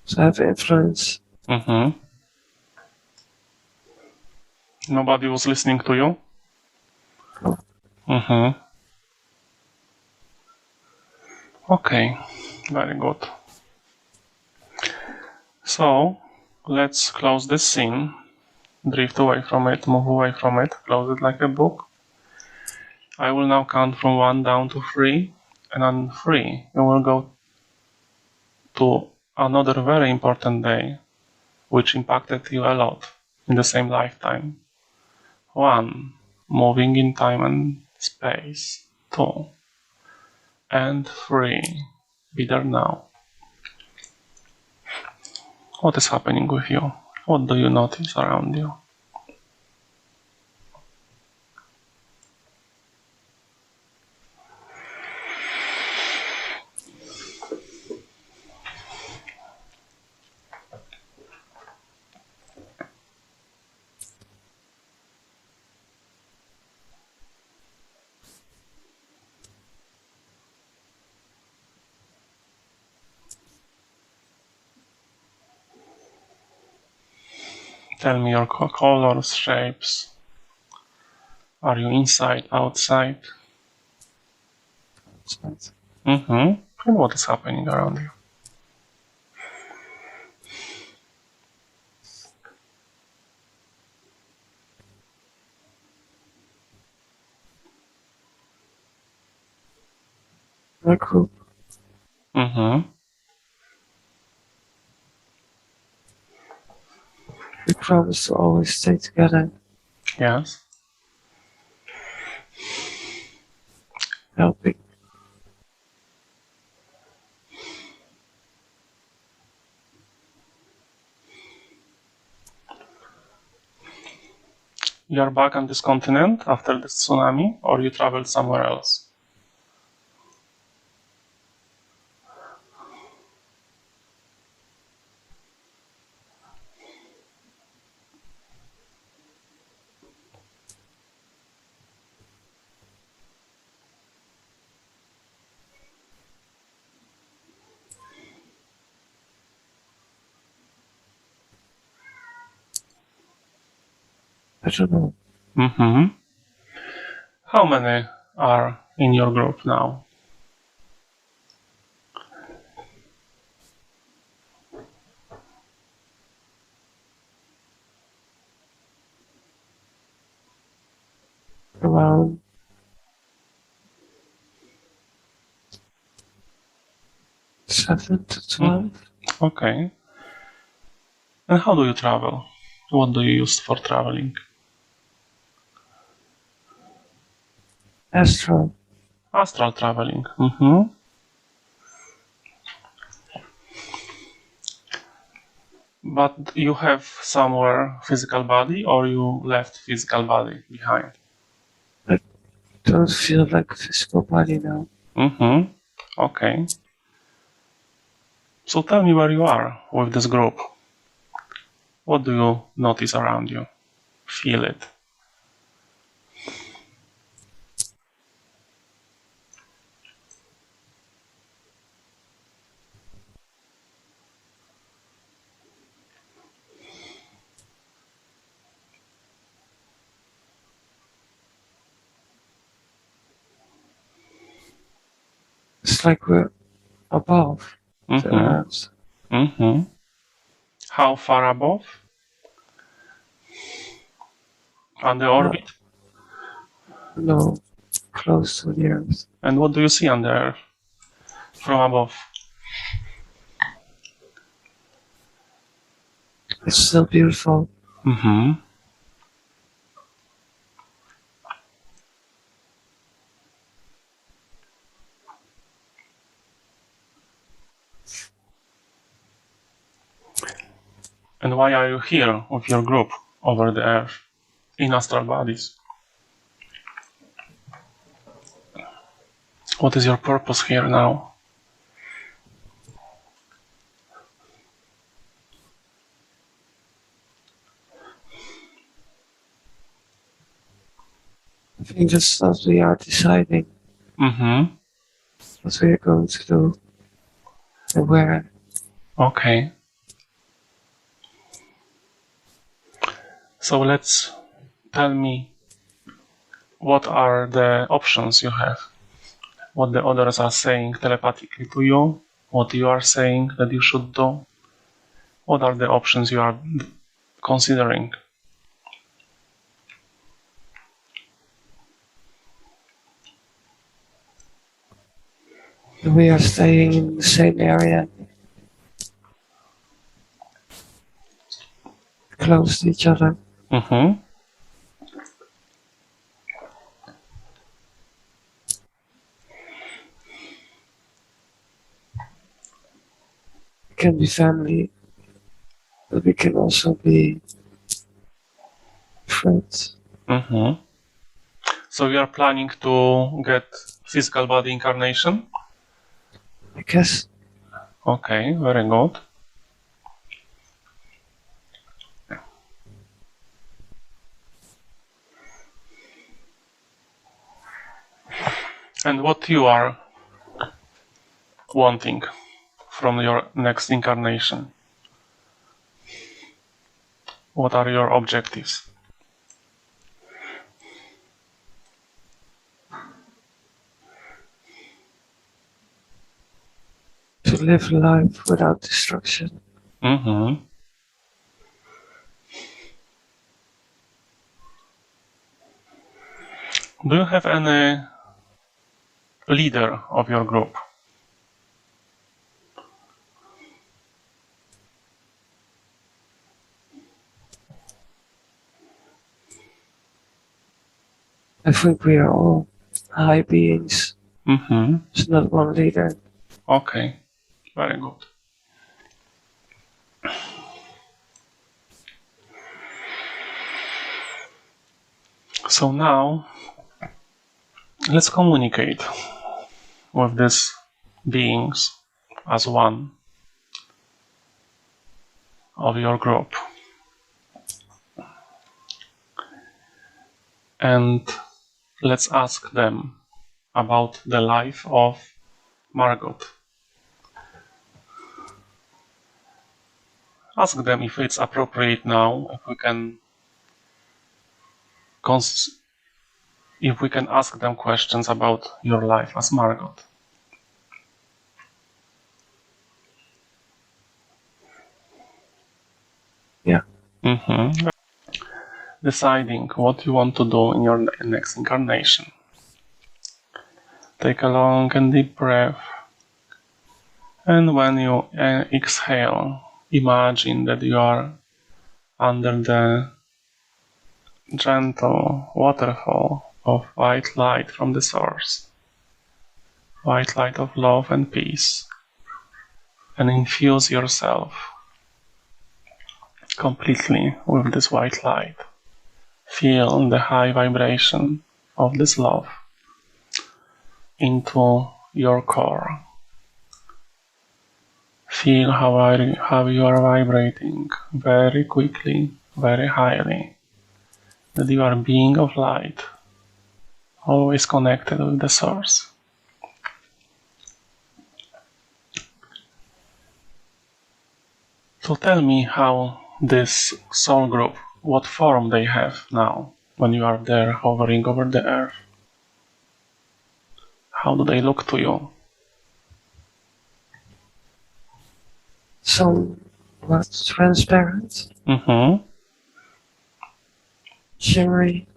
to have influence. Nobody was listening to you? No. Okay, very good. So, let's close this scene, drift away from it, move away from it, close it like a book. I will now count from 1 down to 3, and on 3 you will go to another very important day, which impacted you a lot in the same lifetime. 1. Moving in time and space. 2. And 3. Be there now. What is happening with you? What do you notice around you? Tell me your colors, shapes. Are you inside, outside? Outside. And what is happening around you? My group. We promise to always stay together, Yes. helping. You're back on this continent after this tsunami, or you traveled somewhere else? I don't know. How many are in your group now? Around 7 to 12. Okay. And how do you travel? What do you use for traveling? Astral. Astral traveling. But you have somewhere physical body, or you left physical body behind? don't feel like a physical body now. Mm-hmm. Okay. So tell me where you are with this group. What do you notice around you? Feel it. It's like we're above the Mm-hmm. earth. Mm-hmm. How far above? On the orbit? No, close to the earth. And what do you see on the Earth from above? It's still beautiful. Mm-hmm. And why are you here with your group over the Earth in astral bodies? What is your purpose here now? I think that's what we are deciding. Mm-hmm. What we are going to do and where. Okay. So tell me, what are the options you have? What the others are saying telepathically to you? What you are saying that you should do? What are the options you are considering? We are staying in the same area, close to each other. Mm-hmm. We can be family, but we can also be friends. Mm-hmm. So you are planning to get physical body incarnation? I guess. Okay, very good. And what you are wanting from your next incarnation? What are your objectives? To live life without destruction. Mm-hmm. Do you have any leader of your group? I think we are all high beings. Mm-hmm. There's not one leader. Okay, very good. So now, let's communicate with these beings as one of your group. And let's ask them about the life of Margot. Ask them if it's appropriate now, if we can ask them questions about your life as Margot. Yeah. Mm-hmm. Deciding what you want to do in your next incarnation. Take a long and deep breath. And when you exhale, imagine that you are under the gentle waterfall of white light from the source. White light of love and peace. And infuse yourself completely with this white light. Feel the high vibration of this love into your core. Feel how you are vibrating very quickly, very highly, that you are a being of light, always connected with the source. So tell me how this soul group, what form they have now when you are there hovering over the earth. How do they look to you? Somewhat transparent, shimmery.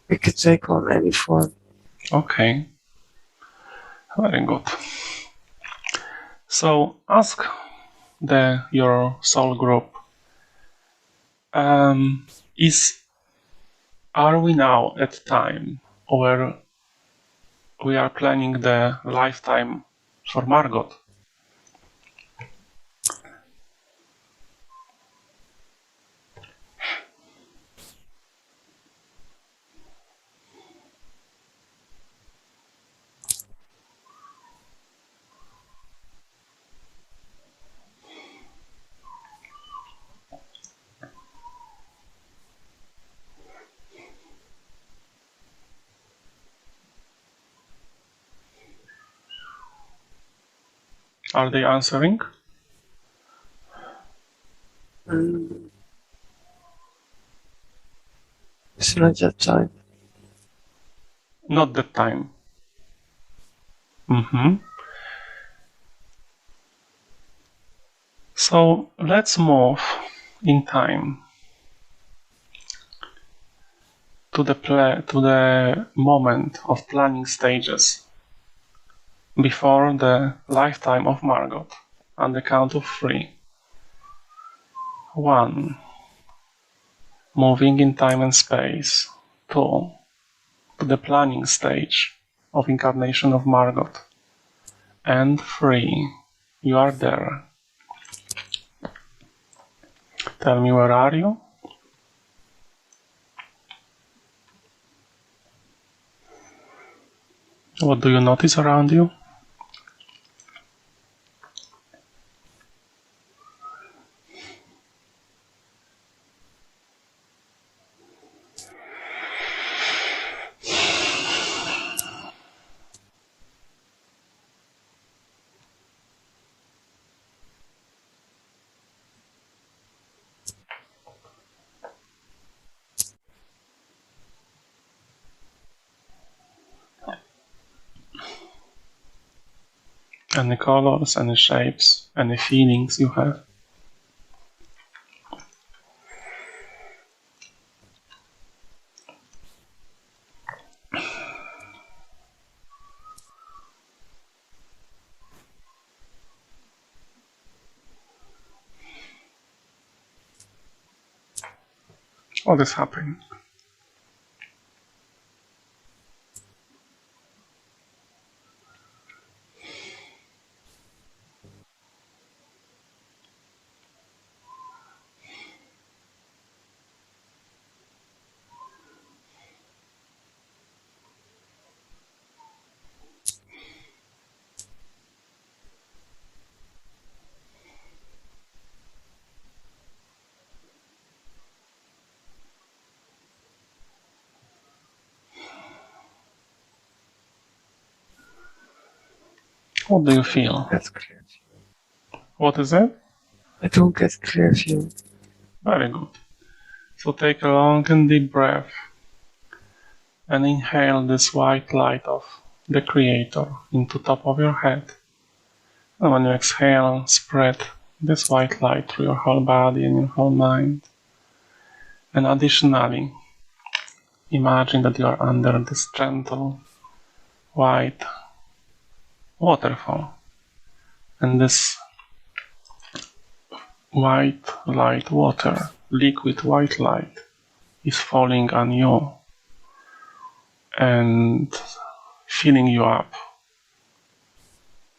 It could take on any form. Okay, very good. So ask your soul group, are we now at time where we are planning the lifetime for Margot? Are they answering? It's not that time. Not that time. So let's move in time to the moment of planning stages before the lifetime of Margot, on the count of 3. 1. Moving in time and space. 2. To the planning stage of incarnation of Margot. And 3. You are there. Tell me, where are you? What do you notice around you? Any colors, any shapes, any feelings you have? What is happening? What do you feel? That's clear. What is it? I don't get clear view. Very good. So take a long and deep breath and inhale this white light of the Creator into top of your head. And when you exhale, spread this white light through your whole body and your whole mind. And additionally, imagine that you are under this gentle white waterfall. And this white light water, liquid white light, is falling on you and filling you up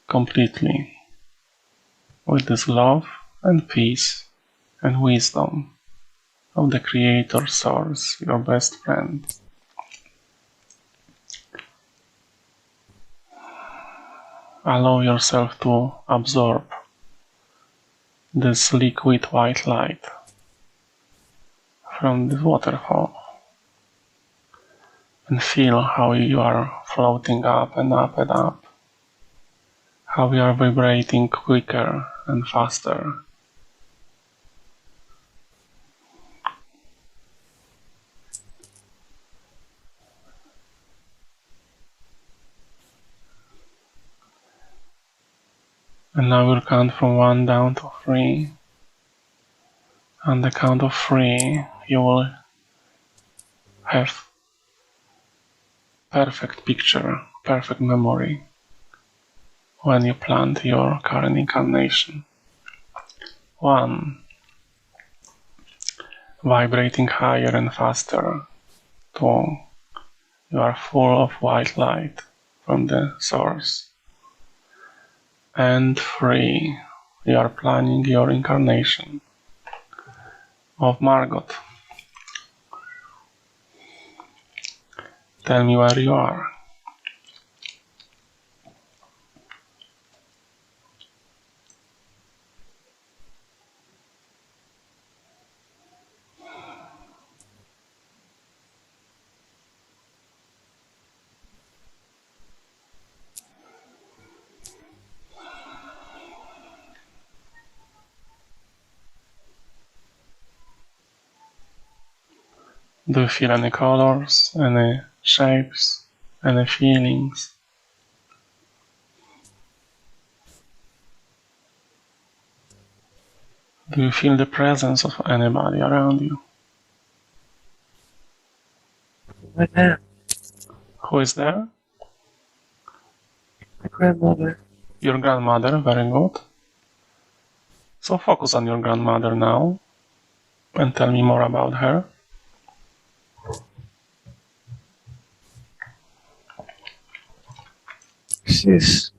completely with this love and peace and wisdom of the Creator Source, your best friend. Allow yourself to absorb this liquid white light from this waterfall and feel how you are floating up and up and up, how you are vibrating quicker and faster. And now we'll count from 1 down to 3. On the count of 3, you will have perfect picture, perfect memory when you planned your current incarnation. 1. Vibrating higher and faster. 2. You are full of white light from the source. And 3. You are planning your incarnation of Margot. Tell me where you are. Do you feel any colors, any shapes, any feelings? Do you feel the presence of anybody around you? My dad. Who is there? My grandmother. Your grandmother, very good. So focus on your grandmother now and tell me more about her. She's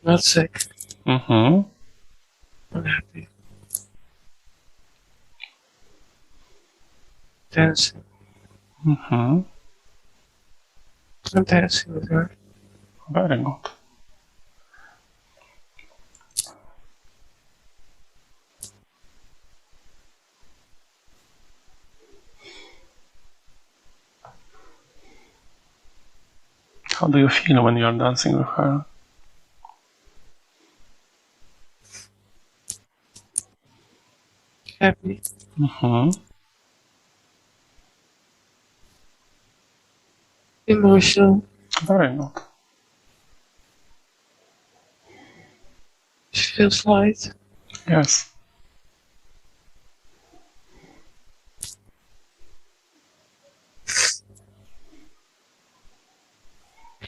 not sick. Mm-hmm. Unhappy. Dancing. Mm-hmm. I'm dancing with her. Very good. How do you feel when you are dancing with her? Happy. Mm-hmm. Emotional. Very good. She feels light. Yes.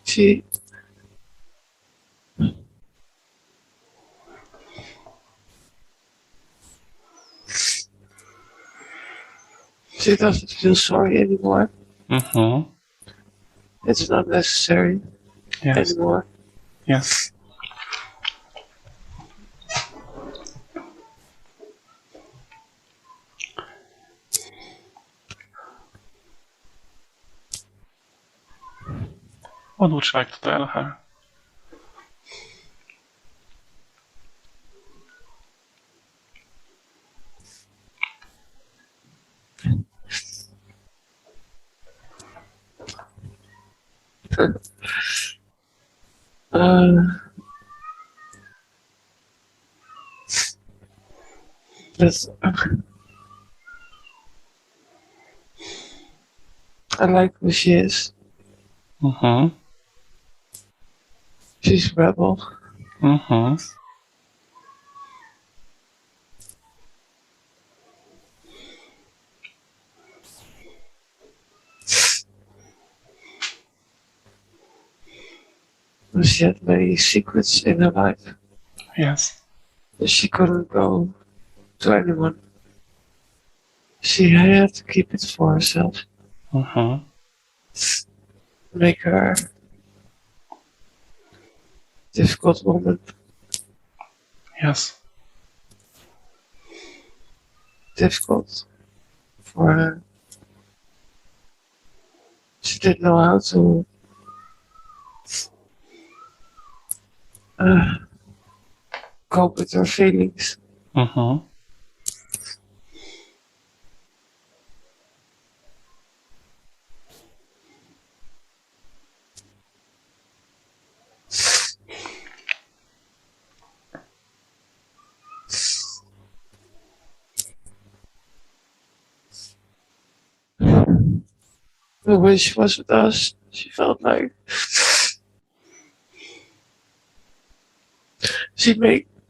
She doesn't feel sorry anymore. Mm-hmm. It's not necessary anymore. Yes. What would you like to tell her? That's, I like who she is. Mm-hmm. She's rebel. Mm-hmm. She had many secrets in her life. Yes. She couldn't go to anyone. She had to keep it for herself. Mm-hmm. Make her a difficult woman. Yes. difficult for her. She didn't know how to cope with her feelings. Mm-hmm. But when she was with us, she felt like she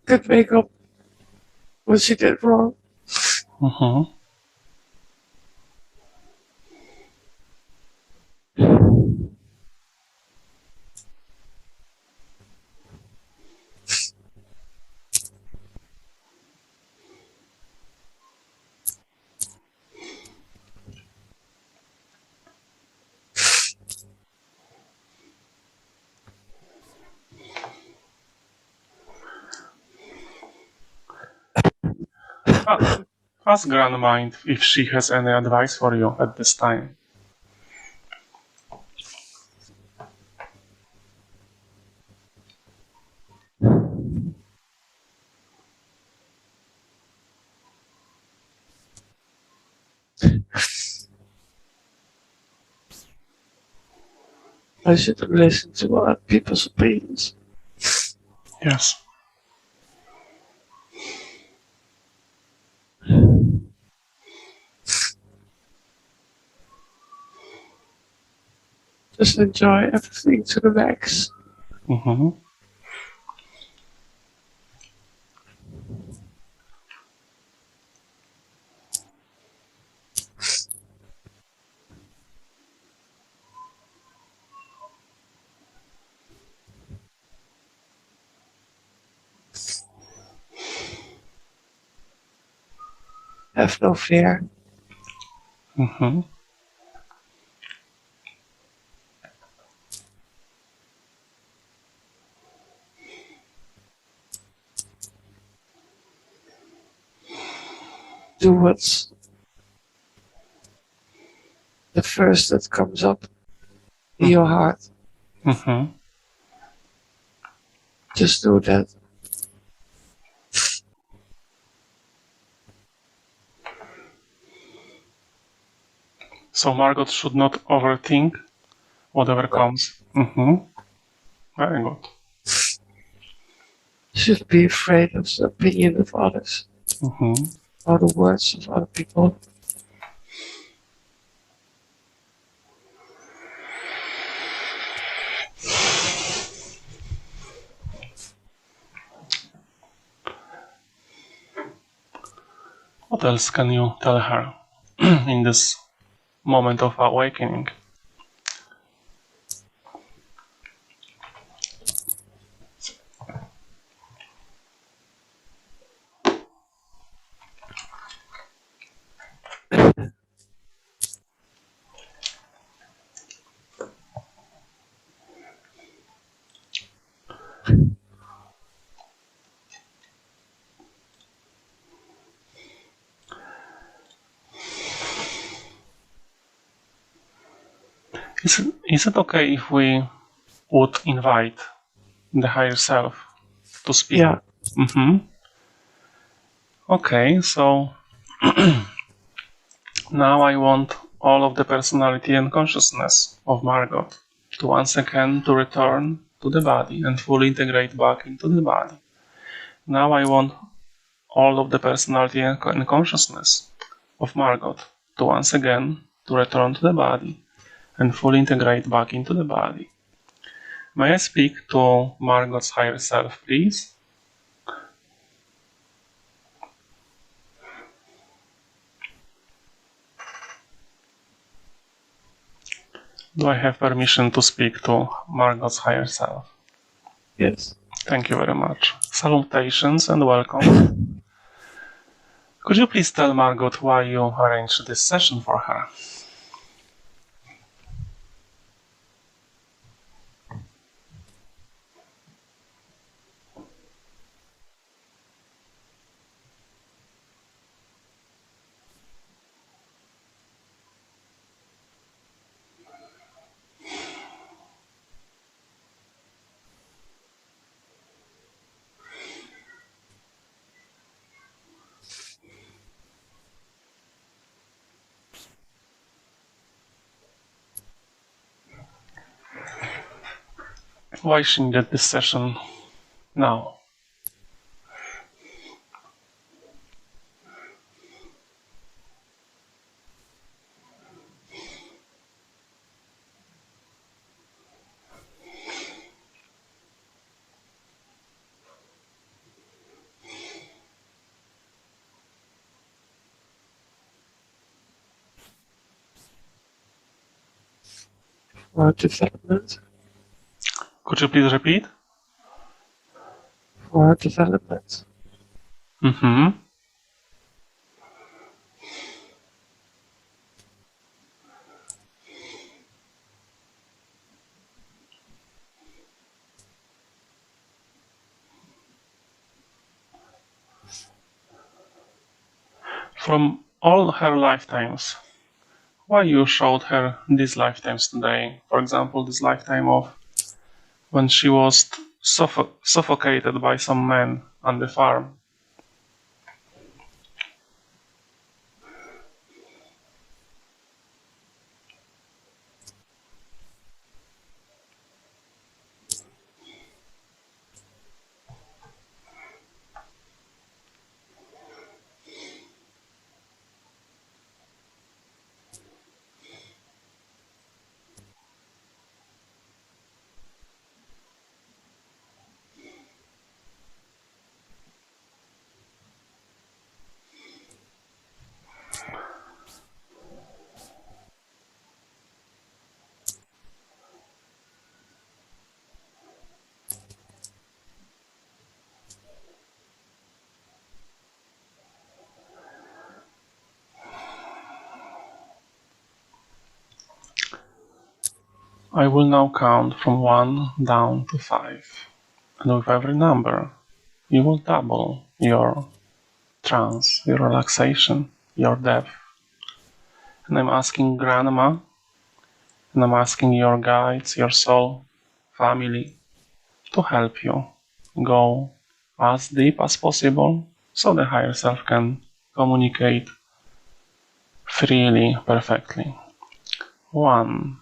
could make up what she did wrong. Mm-hmm. Ask Grandmind if she has any advice for you at this time. I shouldn't listen to other people's opinions. Yes. Just enjoy everything to the max. Mm-hmm. Have no fear. Mm-hmm. Do what's the first that comes up in your heart. Mm-hmm. Just do that. So Margot should not overthink whatever comes. Mm-hmm. Very good. Should be afraid of the opinion of others Mm-hmm. or the words of other people. What else can you tell her in this moment of awakening? Is it okay if we would invite the higher self to speak? Yeah. Mm-hmm. Okay, so now I want all of the personality and consciousness of Margot to once again to return to the body and fully integrate back into the body. Now I want all of the personality and consciousness of Margot to once again to return to the body and fully integrate back into the body. May I speak to Margot's higher self, please? Do I have permission to speak to Margot's higher self? Yes. Thank you very much. Salutations and welcome. Could you please tell Margot why you arranged this session for her? Why she needed this session now? For development. Could you please repeat? For development. Mm-hmm. From all her lifetimes, why you showed her these lifetimes today? For example, this lifetime of when she was suffocated by some men on the farm. I will now count from 1 down to 5, and with every number you will double your trance, your relaxation, your depth. And I'm asking Grandma, and I'm asking your guides, your soul, family, to help you go as deep as possible so the higher self can communicate freely, perfectly. 1.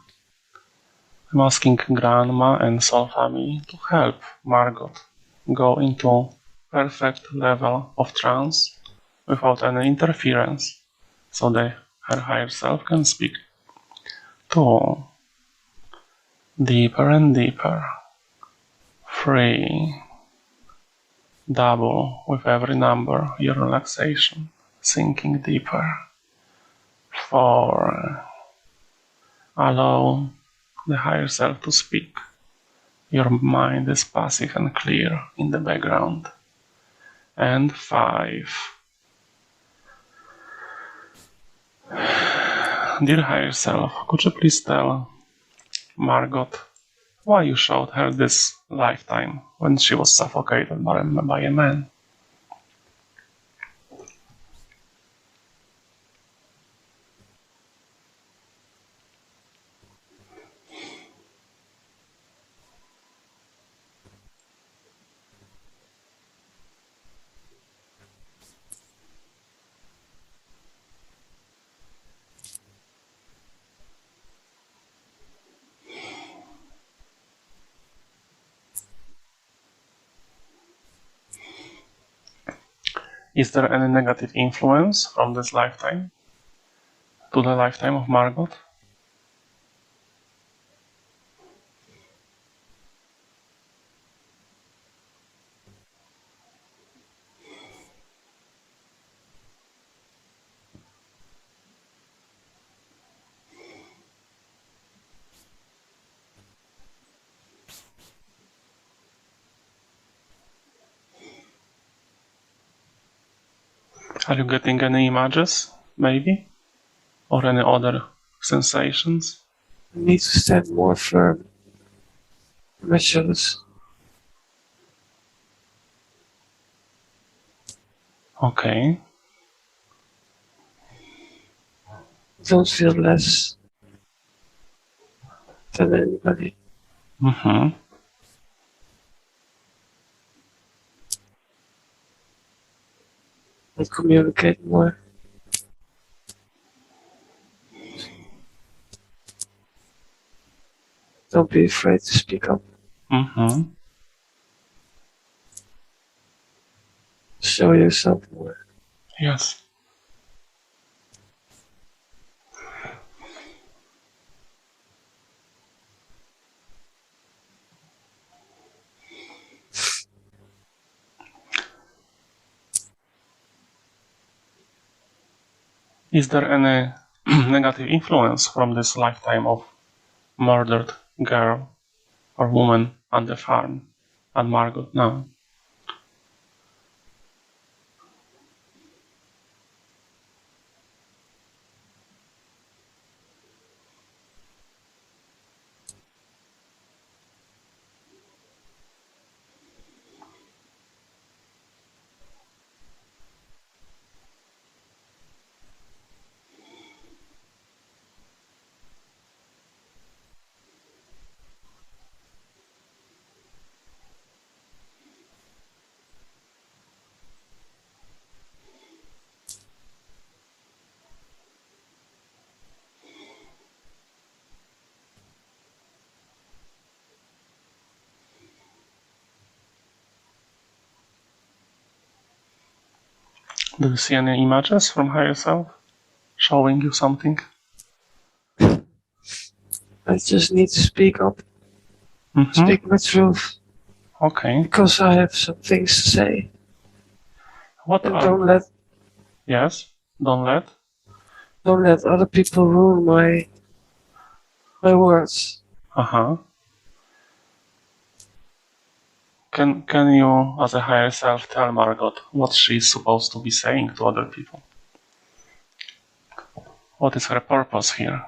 I'm asking Grandma and soul family to help Margot go into perfect level of trance without any interference so that her higher self can speak. 2. Deeper and deeper. 3. Double with every number your relaxation, sinking deeper. 4. Allow the higher self to speak. Your mind is passive and clear in the background. And 5. Dear higher self, could you please tell Margot why you showed her this lifetime when she was suffocated by a man? Is there any negative influence from this lifetime to the lifetime of Margot? Are you getting any images, maybe? Or any other sensations? I need to stand more firm. Measures. Okay. Don't feel less than anybody. Mm-hmm. And communicate more. Don't be afraid to speak up. Mm-hmm. Show yourself more. Yes. Is there any negative influence from this lifetime of murdered girl or woman on the farm and Margot? No. Do you see any images from higher self showing you something? I just need to speak up, Mm-hmm. speak my truth, Okay. because I have some things to say. What And are... don't let Yes? Don't let? other people ruin my words. Uh-huh. Can you, as a higher self, tell Margot what she is supposed to be saying to other people? What is her purpose here?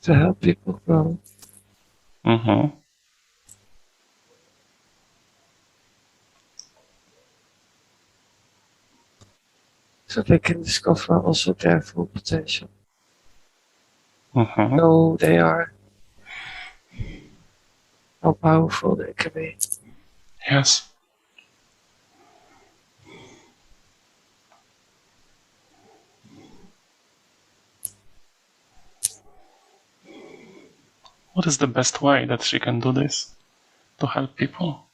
To help people grow. Mm-hmm. So they can discover also their full potential. Mm-hmm. Know they are, how powerful they can be. Yes. What is the best way that she can do this to help people?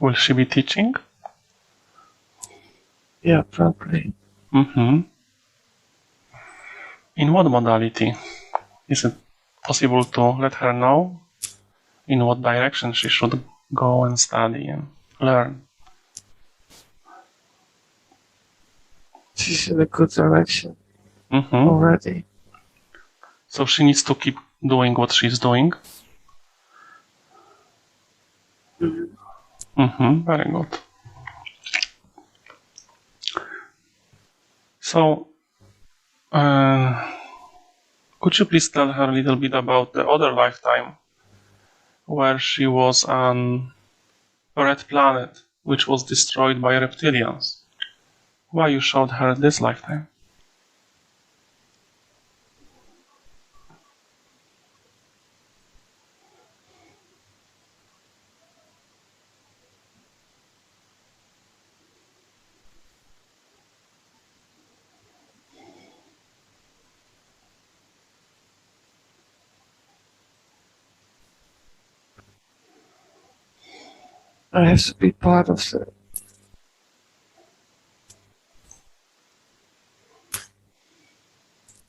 Will she be teaching? Yeah, probably. Mm-hmm. In what modality? Is it possible to let her know in what direction she should go and study and learn? She's in a good direction Mm-hmm. already. So she needs to keep doing what she's doing? Mm-hmm. Mm-hmm. Very good. So, could you please tell her a little bit about the other lifetime where she was on a red planet which was destroyed by reptilians? Why you showed her this lifetime? I have to be part of the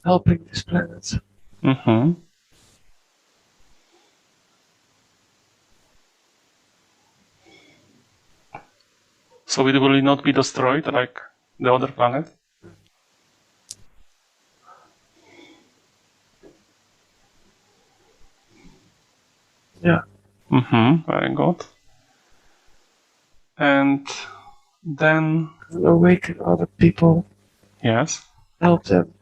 helping this planet. Mm-hmm. So it will not be destroyed like the other planet? Very good. And then... awaken other people. Yes. Help them.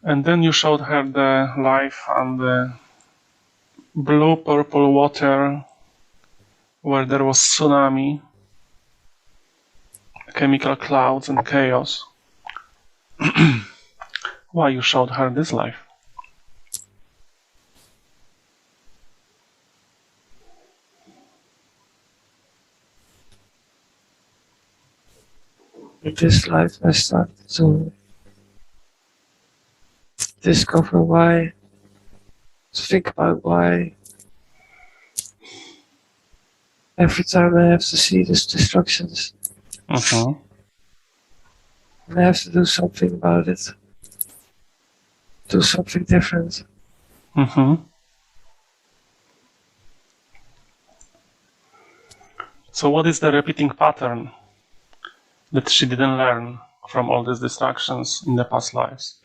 And then you showed her the life on the blue-purple water where there was tsunami, chemical clouds and chaos. Why you showed her this life? In this life, I started to discover why, to think about why every time I have to see these destructions, and I have to do something about it, do something different. So what is the repeating pattern that she didn't learn from all these distractions in the past lives?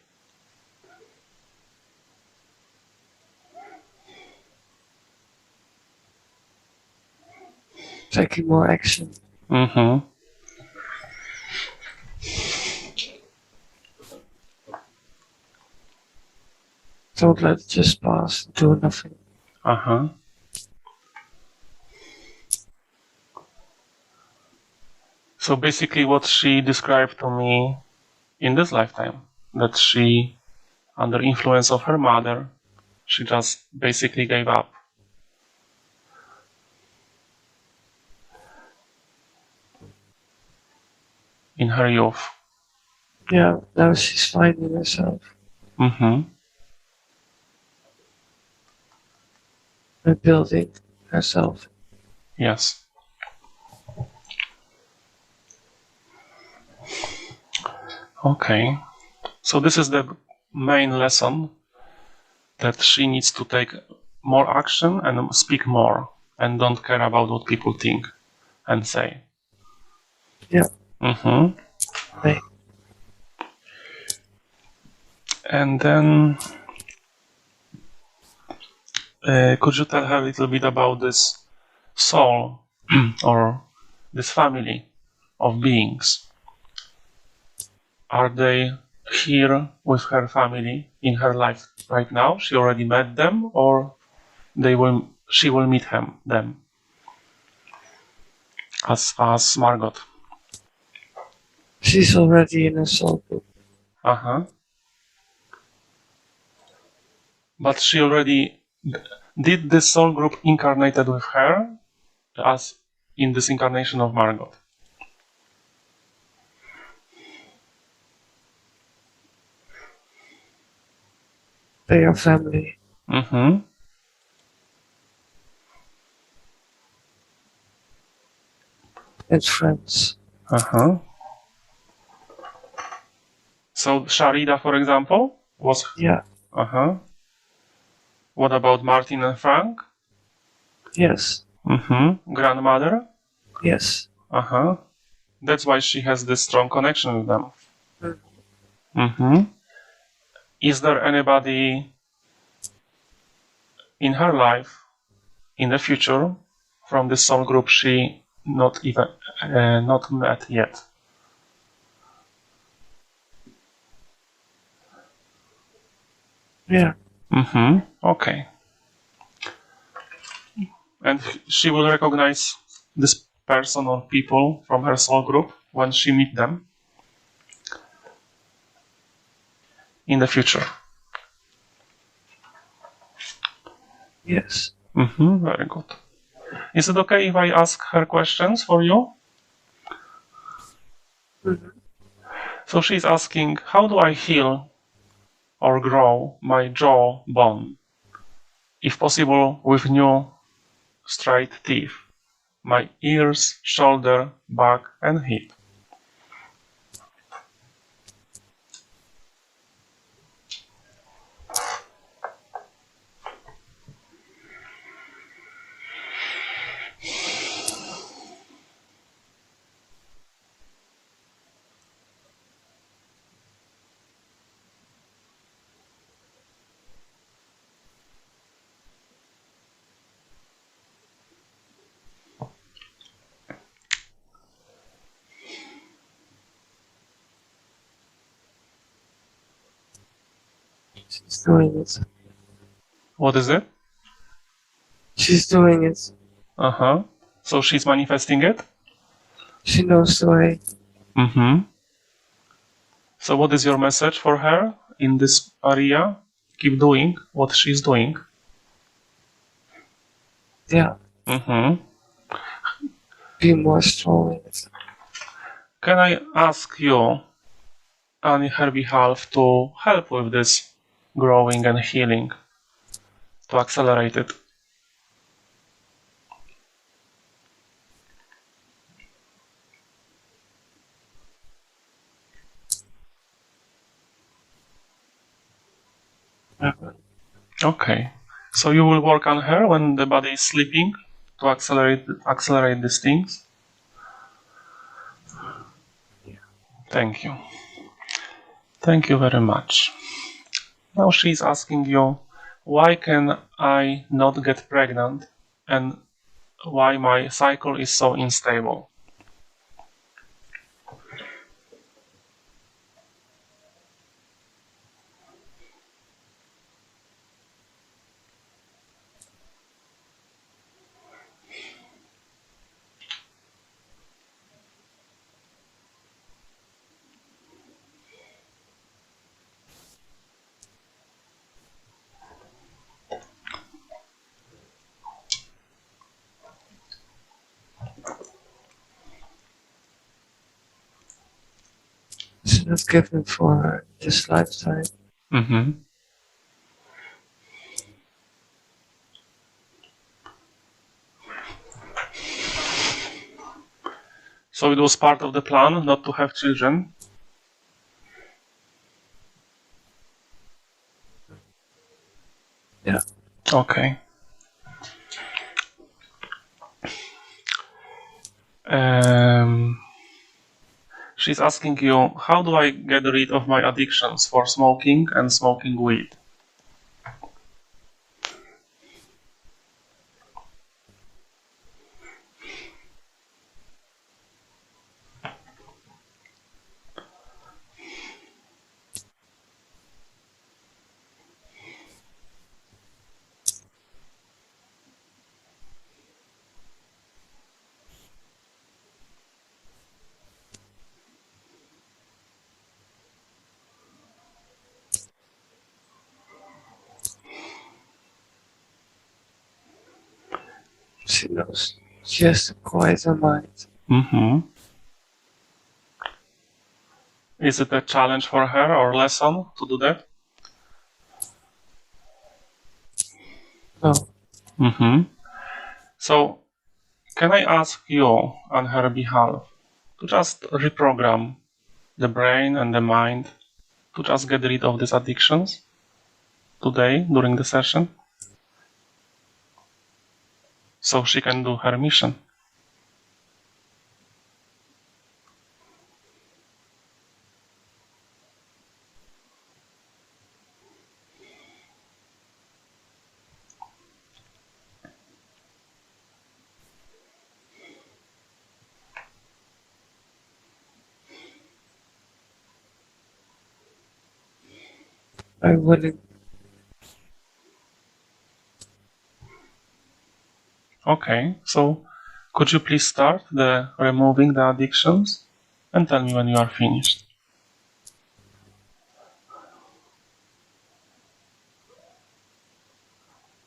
Taking more action. Don't let it just pass and do nothing. So basically what she described to me in this lifetime, that she, under influence of her mother, she just basically gave up. In her youth. Yeah, now she's finding herself. And building herself. Yes. Okay. So this is the main lesson, that she needs to take more action and speak more and don't care about what people think and say. Yeah. Right. And then could you tell her a little bit about this soul or this family of beings? Are they here with her family in her life right now? She already met them, or she will meet them as Margot? She's already in a soul group. But she already did this soul group incarnated with her as in this incarnation of Margot? They are family. And friends. So Sharida, for example, was... Yeah. What about Martin and Frank? Yes. Grandmother? Yes. That's why she has this strong connection with them. Is there anybody in her life in the future from this soul group she not met yet? Yeah. Okay. And she will recognize this person or people from her soul group when she meet them in the future. Yes. Very good. Is it okay if I ask her questions for you? So she's asking, how do I heal or grow my jaw bone? If possible, with new straight teeth. My ears, shoulder, back, and hip. She's doing it. What is it? She's doing it. Uh-huh. So she's manifesting it? She knows the way. Mm-hmm. So what is your message for her in this area? Keep doing what she's doing. Yeah. Mm-hmm. Be more strong in it. Can I ask you on her behalf to help with this growing and healing, to accelerate it? Okay. So you will work on her when the body is sleeping to accelerate these things? Thank you. Thank you very much. Now she's asking you, why can I not get pregnant and why my cycle is so unstable? It's not given for this lifetime. Mm-hmm. So it was part of the plan not to have children? Yeah. Okay. She's asking you, how do I get rid of my addictions for smoking and smoking weed? She knows. She has to quiet her mind. Mm-hmm. Is it a challenge for her or lesson to do that? No. Mm-hmm. So, can I ask you on her behalf to just reprogram the brain and the mind to just get rid of these addictions today during the session so she can do her mission? I wouldn't. Okay, so could you please start the removing the addictions and tell me when you are finished?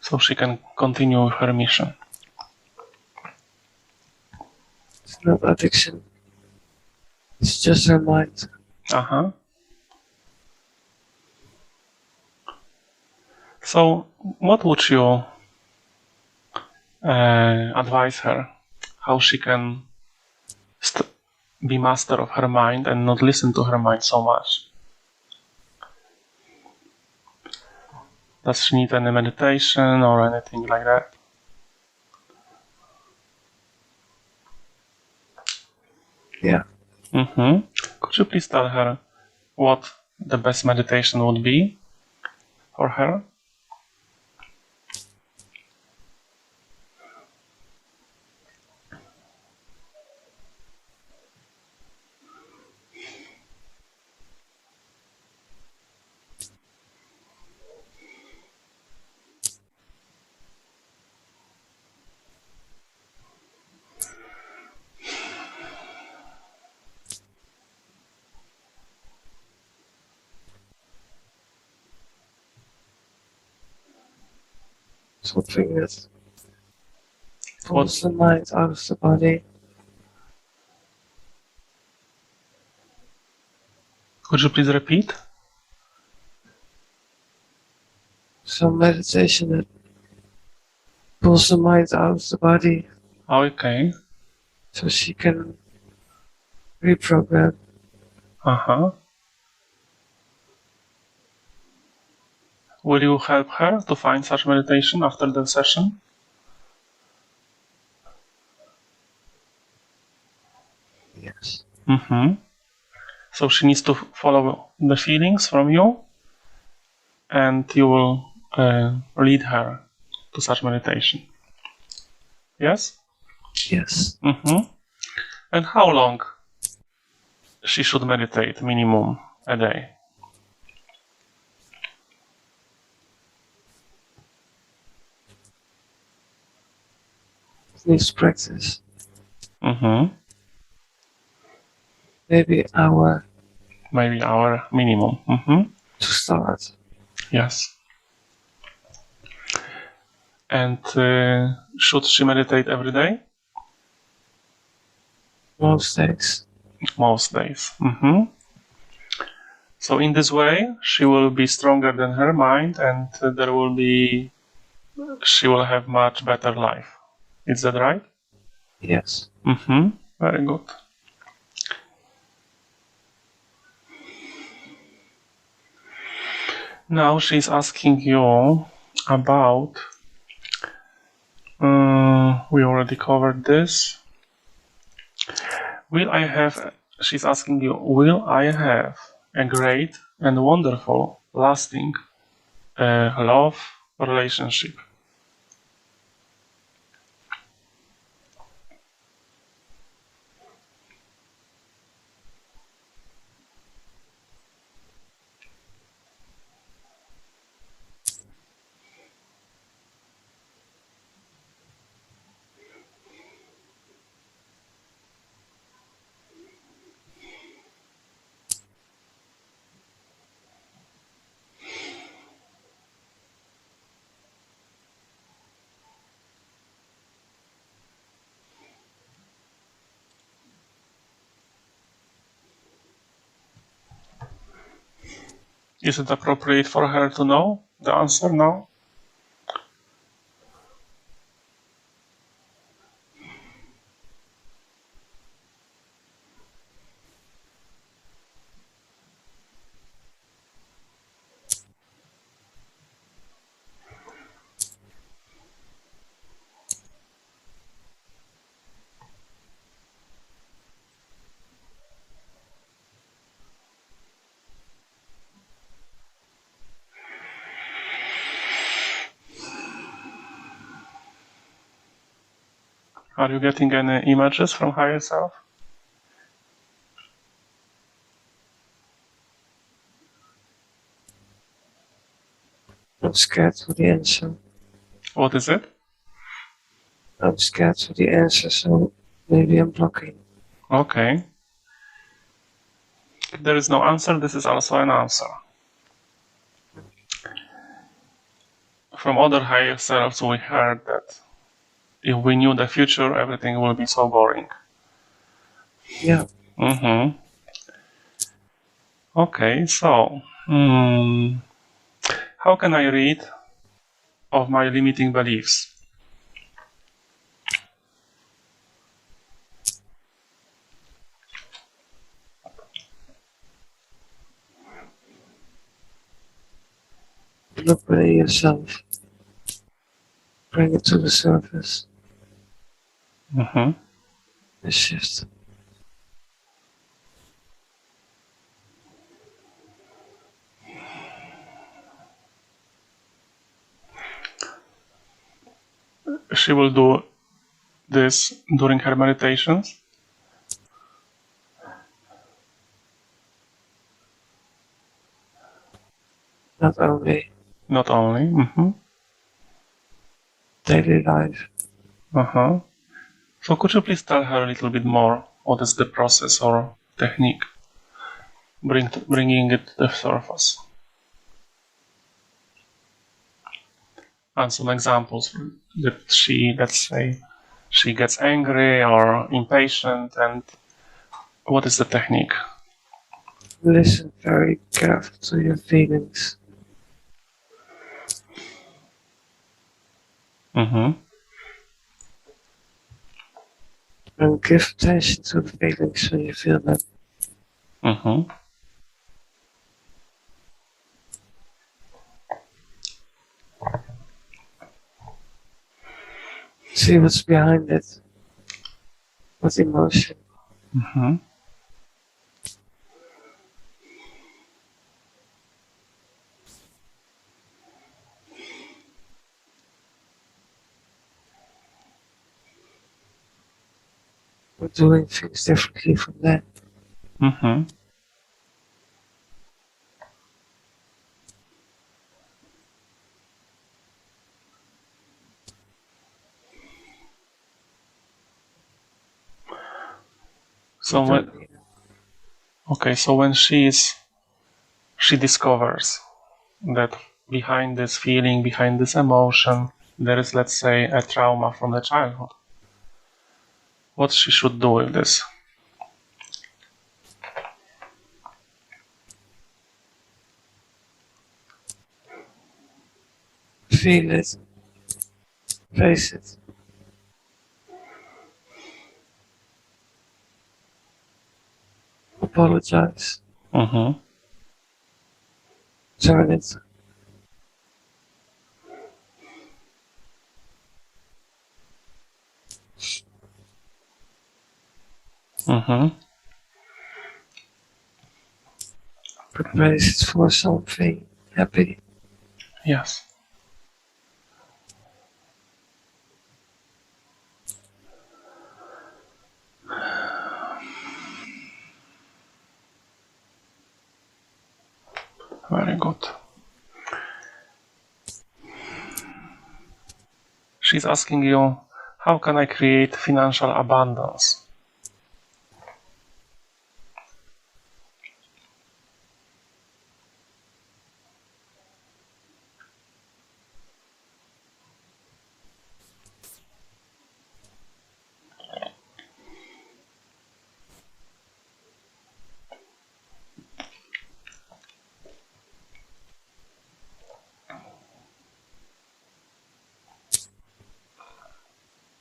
So she can continue with her mission. It's not addiction. It's just her mind. Uh-huh. So what would you advise her? How she can be master of her mind and not listen to her mind so much? Does she need any meditation or anything like that? Yeah. Mm-hmm. Could you please tell her what the best meditation would be for her? something that pulls the mind out of the body. Could you please repeat? Some meditation that pulls the mind out of the body. Okay. So she can reprogram. Uh-huh. Will you help her to find such meditation after the session? Yes. Mm-hmm. So she needs to follow the feelings from you, and you will lead her to such meditation. Yes? Yes. Mm-hmm. And how long she should meditate, minimum, a day? It needs practice. Mm-hmm. Maybe an hour. Maybe hour minimum. Mm-hmm. To start. Yes. And should she meditate every day? Most days. Most days. Mm-hmm. So in this way, she will be stronger than her mind, and she will have much better life. Is that right? Yes. Mm-hmm. Very good. Now she's asking you about, we already covered this. She's asking you, will I have a great and wonderful, lasting love relationship? Is it appropriate for her to know the answer now? Are you getting any images from higher self? I'm scared for the answer. What is it? I'm scared for the answer, so maybe I'm blocking. Okay. If there is no answer, this is also an answer. From other higher selves, we heard that if we knew the future, everything will be so boring. Yeah. Mm-hmm. Okay, so how can I read of my limiting beliefs? Look within yourself. Bring it to the surface. Mm-hmm. The shift. She will do this during her meditations. Not only. Not only. Mm-hmm. Daily life. Uh-huh. So could you please tell her a little bit more what is the process or technique bringing it to the surface? and some examples that she, let's say, she gets angry or impatient, and what is the technique? Listen very carefully to your feelings. Mm-hmm. And give attention to the feelings when you feel them. Mm-hmm. See what's behind it. What emotion. Mm-hmm. We're doing things differently from that. Mm-hmm. So when she discovers that behind this feeling, behind this emotion, there is, let's say, a trauma from the childhood. What she should do with this? Feel it. Face it. Apologize. Mm-hmm. Turn it. Mm-hmm. Replace it for something happy. Yes. Very good. She's asking you, how can I create financial abundance?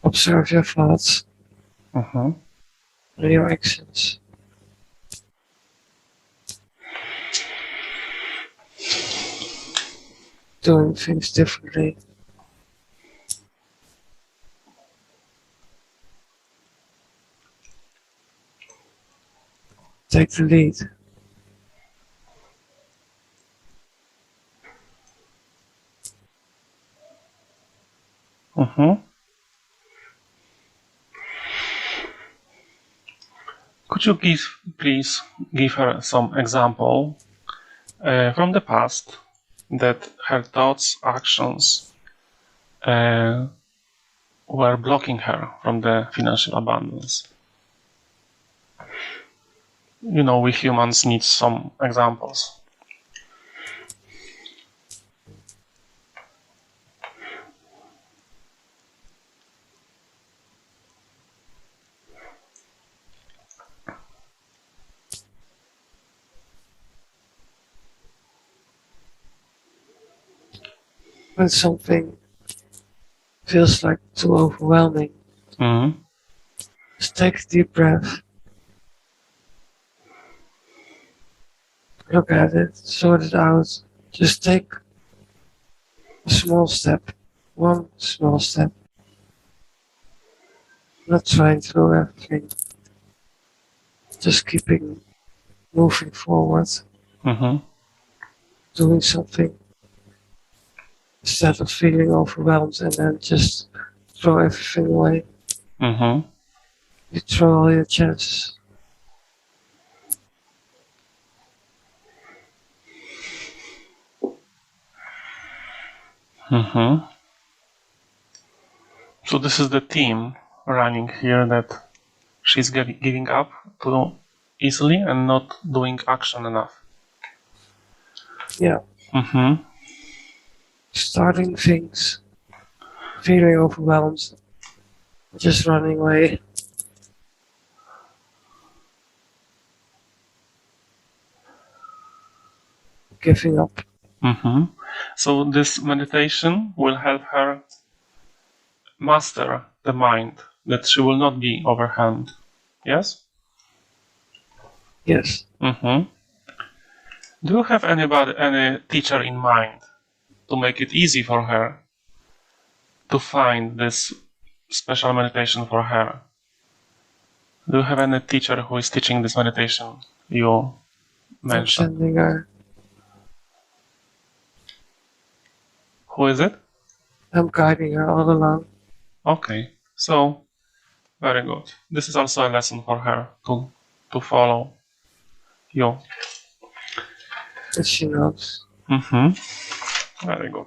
Observe your thoughts Mm-hmm. and your actions. Doing things differently. Take the lead. Mm-hmm. Could you please give her some example from the past that her thoughts, actions were blocking her from the financial abundance? You know, we humans need some examples. When something feels like too overwhelming, Mm-hmm. just take a deep breath. Look at it, sort it out. Just take a small step. One small step. Not trying to do everything. Just keeping moving forward. Mm-hmm. Doing something. Instead of feeling overwhelmed and then just throw everything away. Mm-hmm. You throw all your chances. Mm-hmm. So this is the theme running here, that she's giving up too easily and not doing action enough. Yeah. Mm-hmm. Starting things feeling overwhelmed, just running away. Giving up. So this meditation will help her master the mind, that she will not be overwhelmed. Yes? Yes. Do you have any teacher in mind to make it easy for her to find this special meditation for her? Do you have any teacher who is teaching this meditation you mentioned? I'm sending her. Who is it? I'm guiding her all along. Okay, so very good. This is also a lesson for her to follow you. That she knows. Very good.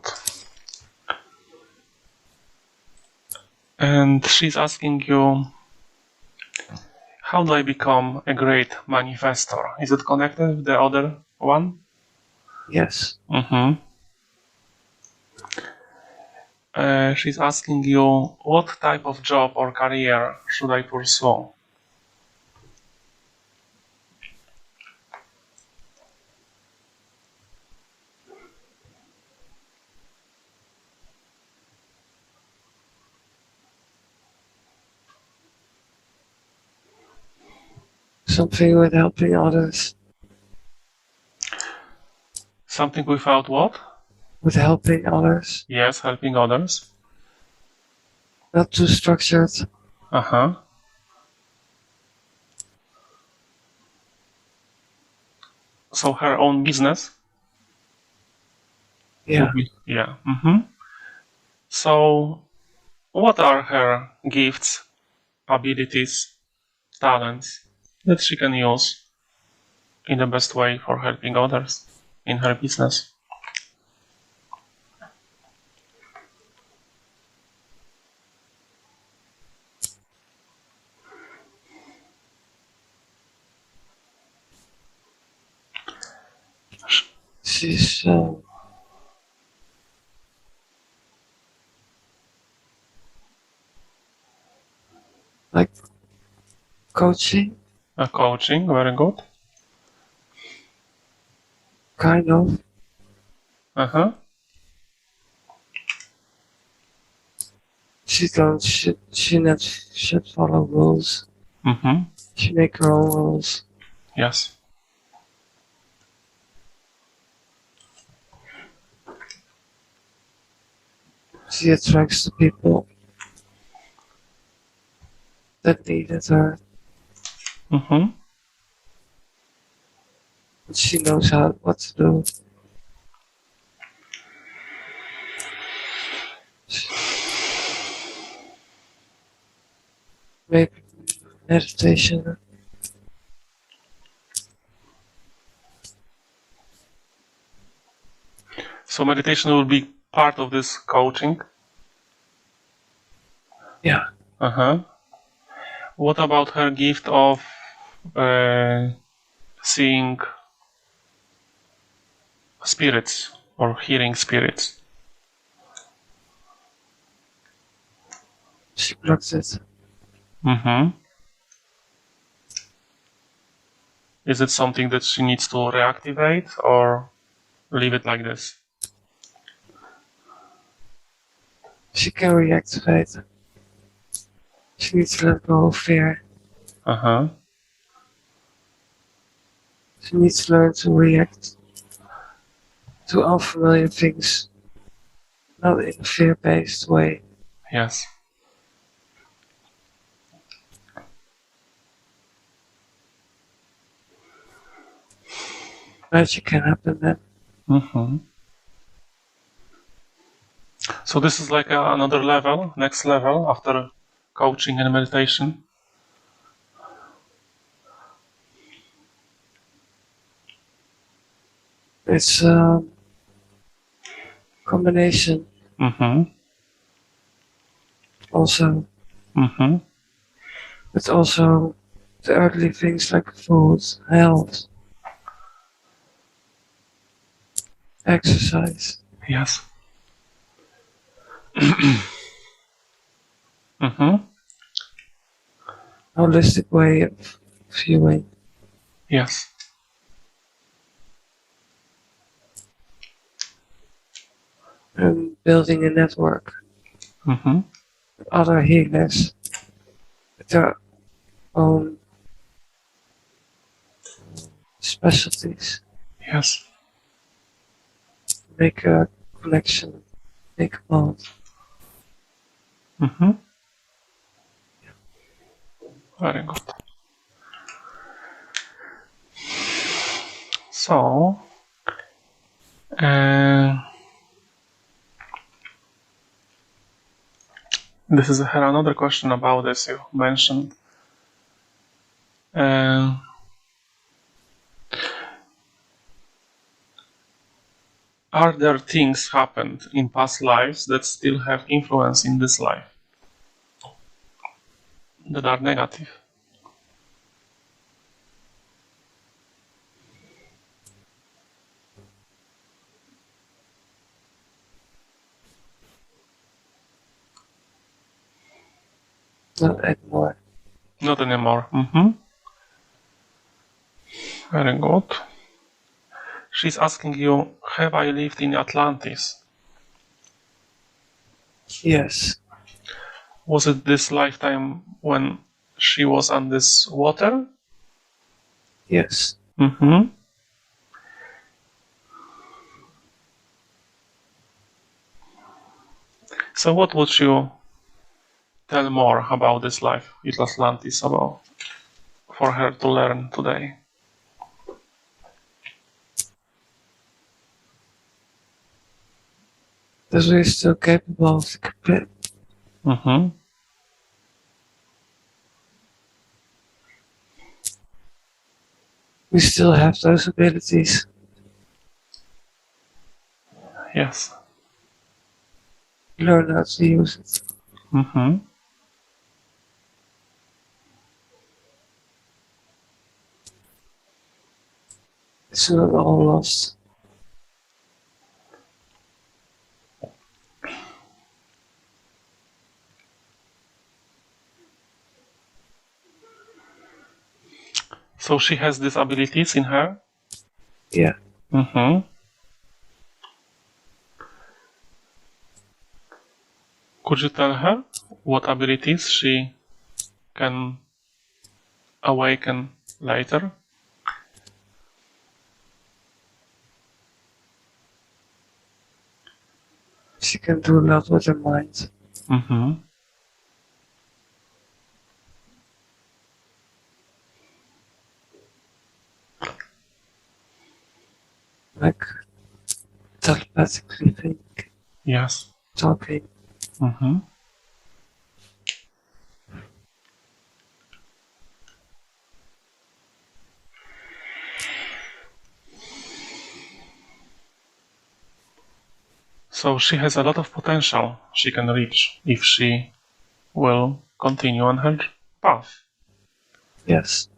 And she's asking you, how do I become a great manifestor? Is it connected with the other one? Yes. She's asking you, what type of job or career should I pursue? Something with helping others. Something without what? With helping others. Yes, helping others. Not too structured. So her own business? Yeah. Yeah. So what are her gifts, abilities, talents that she can use in the best way for helping others in her business? She's like coaching. Coaching, very good. Kind of. She should follow rules. She make her own rules. Yes. She attracts the people that needed her. She knows what to do. Maybe meditation. So meditation will be part of this coaching? Yeah. What about her gift of seeing spirits or hearing spirits? She blocks it. Is it something that she needs to reactivate or leave it like this? She can reactivate. She needs to let go of fear. She needs to learn to react to unfamiliar things, not in a fear-based way. Yes. Magic can happen then. So this is like another level, next level after coaching and meditation. It's a combination. Also. But also the earthly things like food, health, exercise. Yes. holistic way of viewing. Yes. And building a network with other healers with their own specialties. Yes. Make a connection, make a bond. Very good. So, this is another question about this you mentioned. Are there things happened in past lives that still have influence in this life? That are negative? Not anymore. Not anymore. Very good. She's asking you, have I lived in Atlantis? Yes. Was it this lifetime when she was on this water? Yes. So what would you tell more about this life with Atlantis about for her to learn today? That we're still capable of the We still have those abilities. Yes. Learn how to use it. It's not all lost. So she has these abilities in her? Yeah. Could you tell her what abilities she can awaken later? She can do a lot with her mind. Like telepathically think. Yes. Talking. So she has a lot of potential she can reach if she will continue on her path. Yes.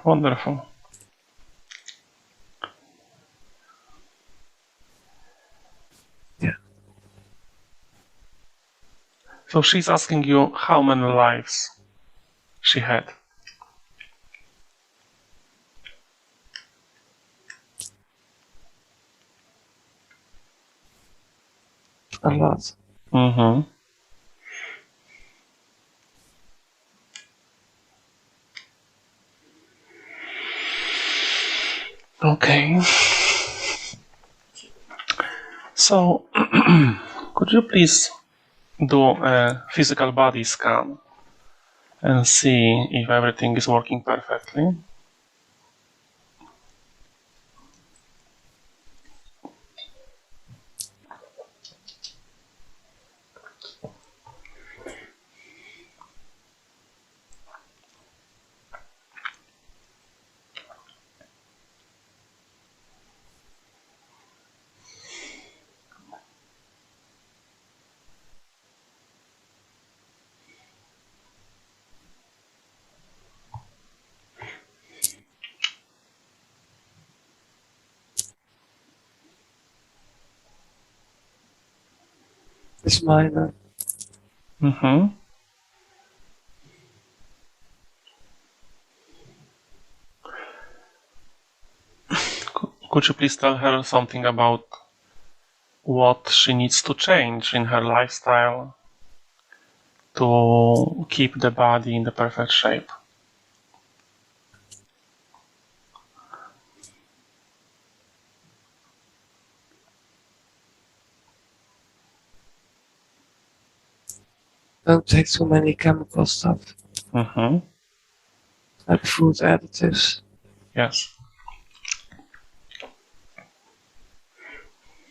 Wonderful. Yeah. So she's asking you how many lives she had. A lot. Okay. So, could you please do a physical body scan and see if everything is working perfectly? It's minor. Could you please tell her something about what she needs to change in her lifestyle to keep the body in the perfect shape? Don't take too many chemical stuff. Like food additives. Yes.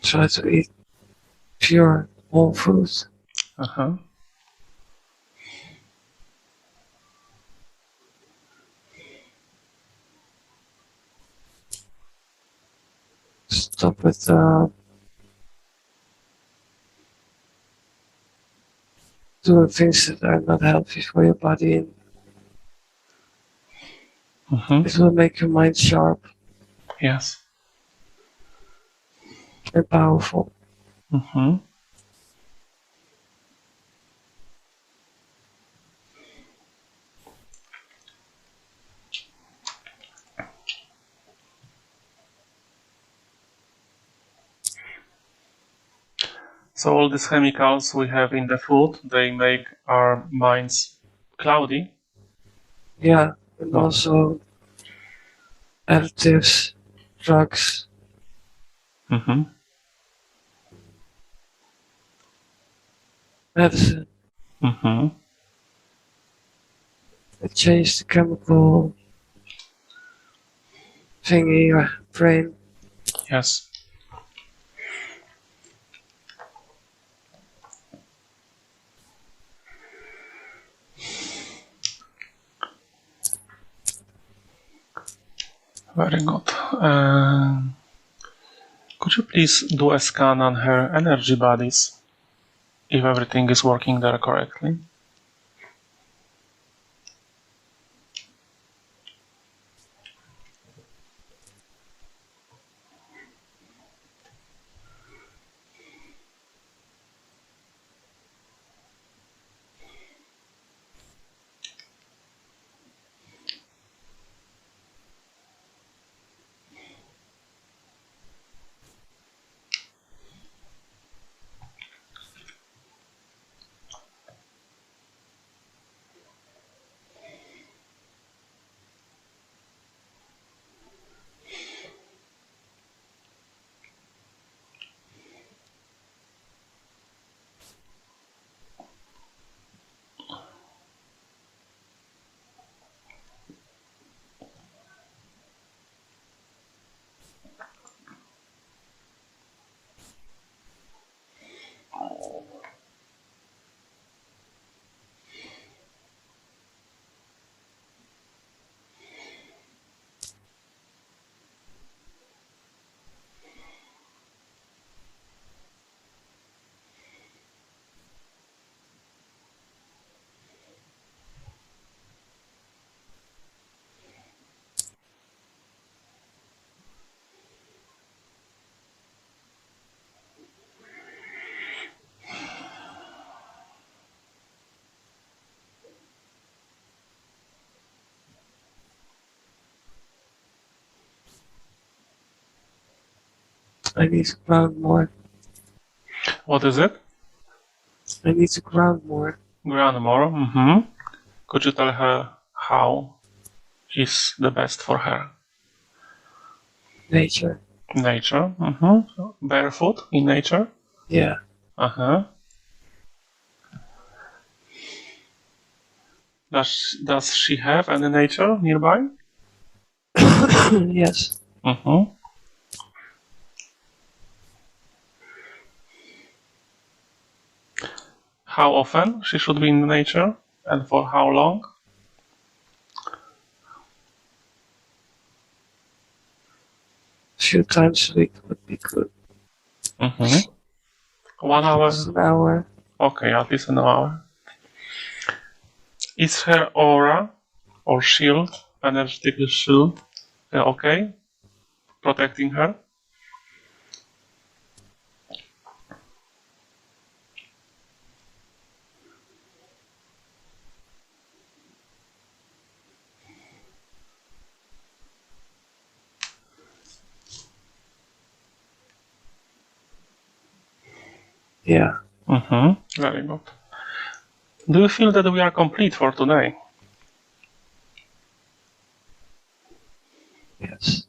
Try to eat pure whole foods. Stop with doing things that are not healthy for your body, and it will make your mind sharp. Yes. And powerful. So all these chemicals we have in the food, they make our minds cloudy. Yeah, and also additives, drugs. Medicine. It changed the chemical thing in your brain. Yes. Very good. Could you please do a scan on her energy bodies, if everything is working there correctly? I need to ground more. What is it? I need to ground more. Ground more. Could you tell her how is the best for her? Nature. Nature. Barefoot in nature? Yeah. Does she have any nature nearby? Yes. How often she should be in nature and for how long? A few times a week would be good. 1 hour? An hour. Okay, at least an hour. Is her aura or shield, energetic shield, okay? Protecting her? Yeah. Very good. Do you feel that we are complete for today? Yes.